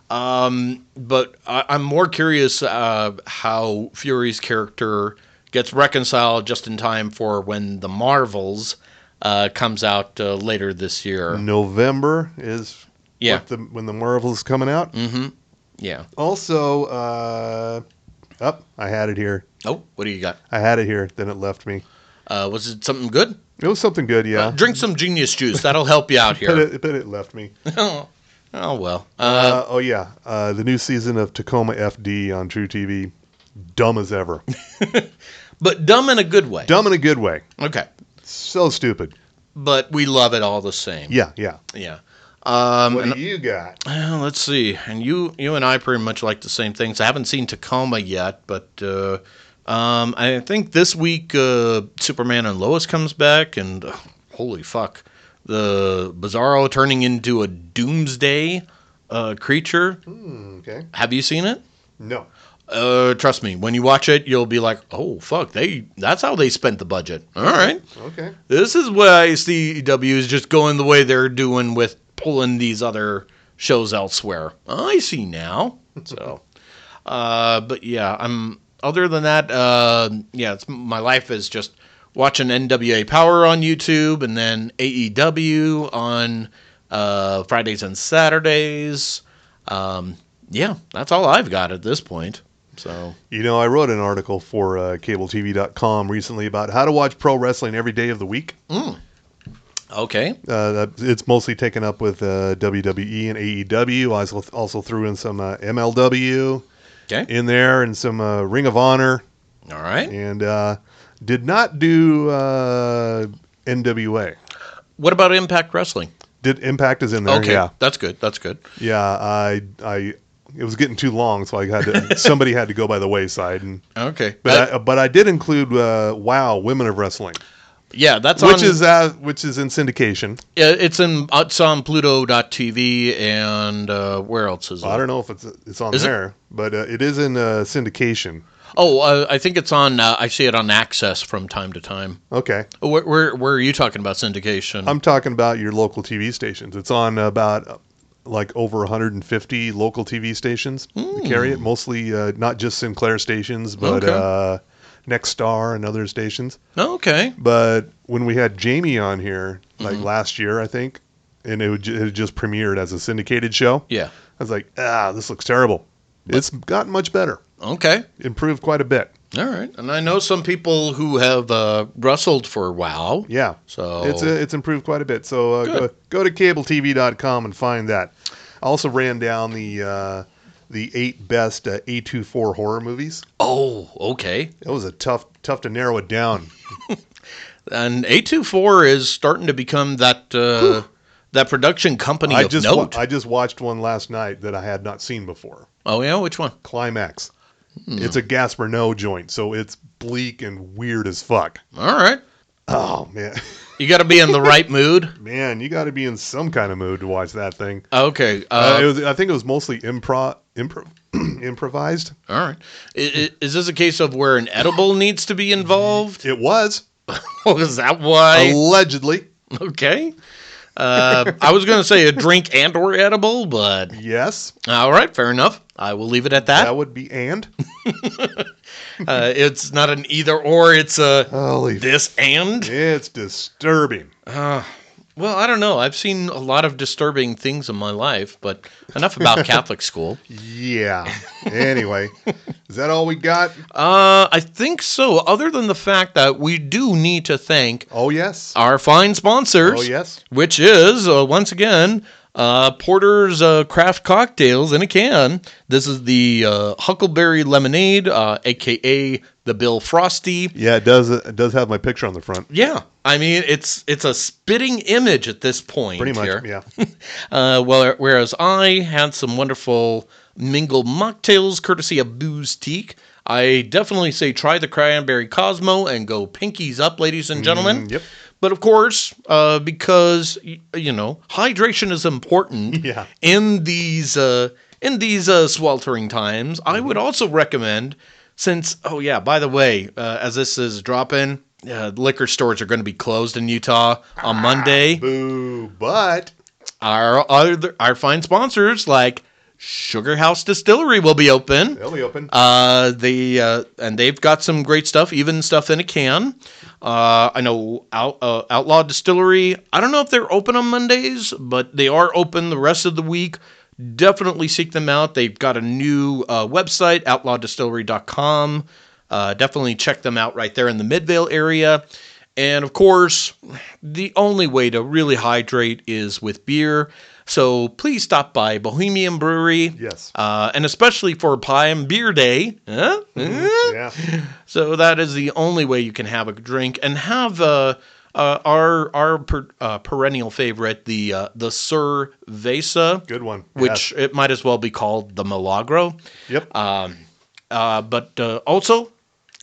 but I'm more curious how Fury's character gets reconciled just in time for when the Marvels comes out later this year. November is Yeah. when the Marvel's coming out. Mm-hmm. Yeah. Also, I had it here. Oh, what do you got? I had it here. Then it left me. Was it something good? It was something good, yeah. Drink some Genius Juice. That'll help you out here. But it left me. Oh, well. The new season of Tacoma FD on True TV. Dumb as ever. But dumb in a good way. Dumb in a good way. Okay. So stupid. But we love it all the same. Yeah. Yeah. What do you got? Let's see. And you and I pretty much like the same things. I haven't seen Tacoma yet, but I think this week Superman and Lois comes back, and holy fuck, the Bizarro turning into a doomsday creature. Okay. Have you seen it? No. Trust me, when you watch it, you'll be like, oh, fuck, that's how they spent the budget. All right. Okay. This is why CW is just going the way they're doing with pulling these other shows elsewhere. I see now. So, but yeah, other than that, my life is just watching NWA Power on YouTube and then AEW on Fridays and Saturdays. That's all I've got at this point. So, I wrote an article for CableTV.com recently about how to watch pro wrestling every day of the week. Okay. It's mostly taken up with WWE and AEW. I also threw in some MLW in there and some Ring of Honor. All right. And did not do NWA. What about Impact Wrestling? Impact is in there? Okay, yeah. That's good. That's good. Yeah, it was getting too long, so I had to. Somebody had to go by the wayside. And, okay. but I did include WOW, Women of Wrestling. Yeah, that's which is in syndication. Yeah, it's on Pluto.tv and where else is it? I don't know if it's on there, but it is in syndication. Oh, I think it's on. I see it on Access from time to time. Okay. Where are you talking about syndication? I'm talking about your local TV stations. It's on about over 150 local TV stations that carry it. Mostly not just Sinclair stations, but Nexstar and other stations. Okay. But when we had Jamie on here, last year, I think, and it had just premiered as a syndicated show. Yeah. I was like, this looks terrible. It's gotten much better. Okay. Improved quite a bit. All right. And I know some people who have wrestled for WOW. Yeah. So it's improved quite a bit. So go to cabletv.com and find that. I also ran down the 8 best A24 horror movies. Oh, okay. It was tough to narrow it down. And A24 is starting to become that production company of note. I just watched one last night that I had not seen before. Oh, yeah? Which one? Climax. It's a Gaspar Noé joint, so it's bleak and weird as fuck. All right. Oh, man. You got to be in the right mood. Man, you got to be in some kind of mood to watch that thing. Okay. I think it was mostly improvised. All right. Is this a case of where an edible needs to be involved? It was. Oh, is that why? Allegedly. Okay. I was going to say a drink and or edible, but... Yes. All right, fair enough. I will leave it at that. That would be and. It's not an either or, it's a this and. It's disturbing. Well, I don't know. I've seen a lot of disturbing things in my life, but enough about Catholic school. Yeah. Anyway, is that all we got? I think so, other than the fact that we do need to thank our fine sponsors, which is, once again, Porter's Craft Cocktails in a can. This is the Huckleberry Lemonade, a.k.a. the Bill Frosty. Yeah, it does have my picture on the front. Yeah. I mean, it's a spitting image at this point. Pretty much, here. yeah. Whereas I had some wonderful mingle mocktails courtesy of Booze Teak. I definitely say try the Cranberry Cosmo and go pinkies up, ladies and gentlemen. Yep. But of course, because hydration is important in these sweltering times, I would also recommend, since by the way, as this is dropping, liquor stores are going to be closed in Utah on Monday. Boo! But our fine sponsors like Sugar House Distillery will be open. They'll be open. And they've got some great stuff, even stuff in a can. I know Outlaw Distillery. I don't know if they're open on Mondays, but they are open the rest of the week. Definitely seek them out. They've got a new website, outlawdistillery.com. Definitely check them out right there in the Midvale area. And of course, the only way to really hydrate is with beer. So please stop by Bohemian Brewery. Yes. And especially for Pie and Beer Day. Yeah. So that is the only way you can have a drink and have our perennial favorite, the Cerveza. Good one. Which it might as well be called the Milagro. Yep. But also,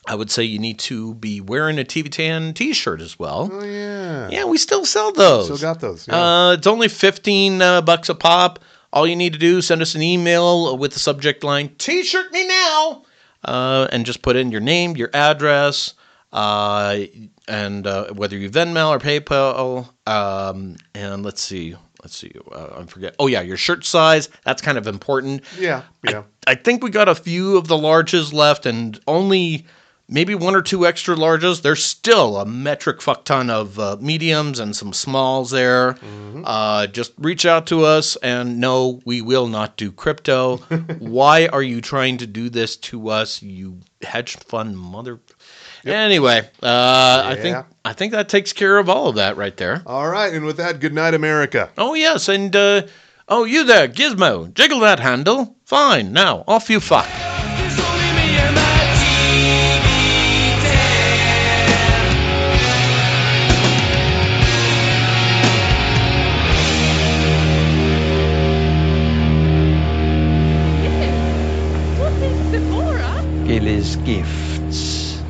I would say you need to be wearing a TV Tan t-shirt as well. Oh, yeah. Yeah, we still sell those. Still got those. Yeah. It's only $15 a pop. All you need to do is send us an email with the subject line, T-shirt me now, and just put in your name, your address, and whether you Venmo or PayPal, and let's see, I forget. Oh yeah, your shirt size. That's kind of important. Yeah. I think we got a few of the larges left, and only maybe one or two extra larges. There's still a metric fuck ton of mediums and some smalls there. Mm-hmm. Just reach out to us, and no, we will not do crypto. Why are you trying to do this to us, you hedge fund mother? Yep. Anyway, I think that takes care of all of that right there. All right, and with that, good night, America. Oh yes, and you there, Gizmo, jiggle that handle. Fine, now off you fuck. Gilly's gifts.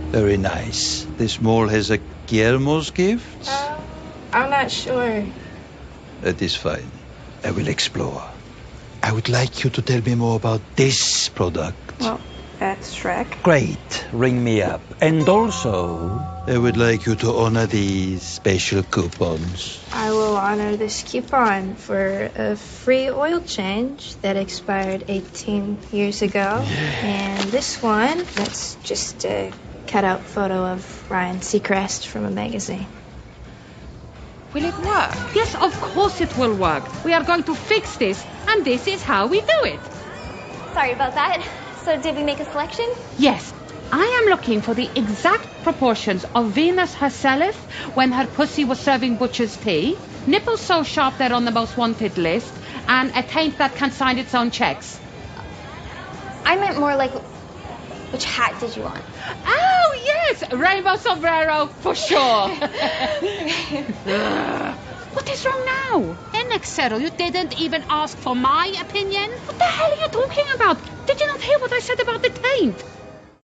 Very nice. This mall has a Guillermo's gift? I'm not sure. That is fine. I will explore. I would like you to tell me more about this product. Well, that's Shrek. Great. Ring me up. And also, I would like you to honor these special coupons. I will honor this coupon for a free oil change that expired 18 years ago. And this one, that's just a cutout photo of Ryan Seacrest from a magazine. Will it work? Yes, of course it will work. We are going to fix this, and this is how we do it. Sorry about that. So did we make a selection? Yes. I am looking for the exact proportions of Venus herself when her pussy was serving butcher's tea, nipples so sharp they're on the most wanted list, and a taint that can sign its own checks. I meant more like, which hat did you want? Oh, yes! Rainbow sombrero, for sure. What is wrong now? Enexero, you didn't even ask for my opinion? What the hell are you talking about? Did you not hear what I said about the taint?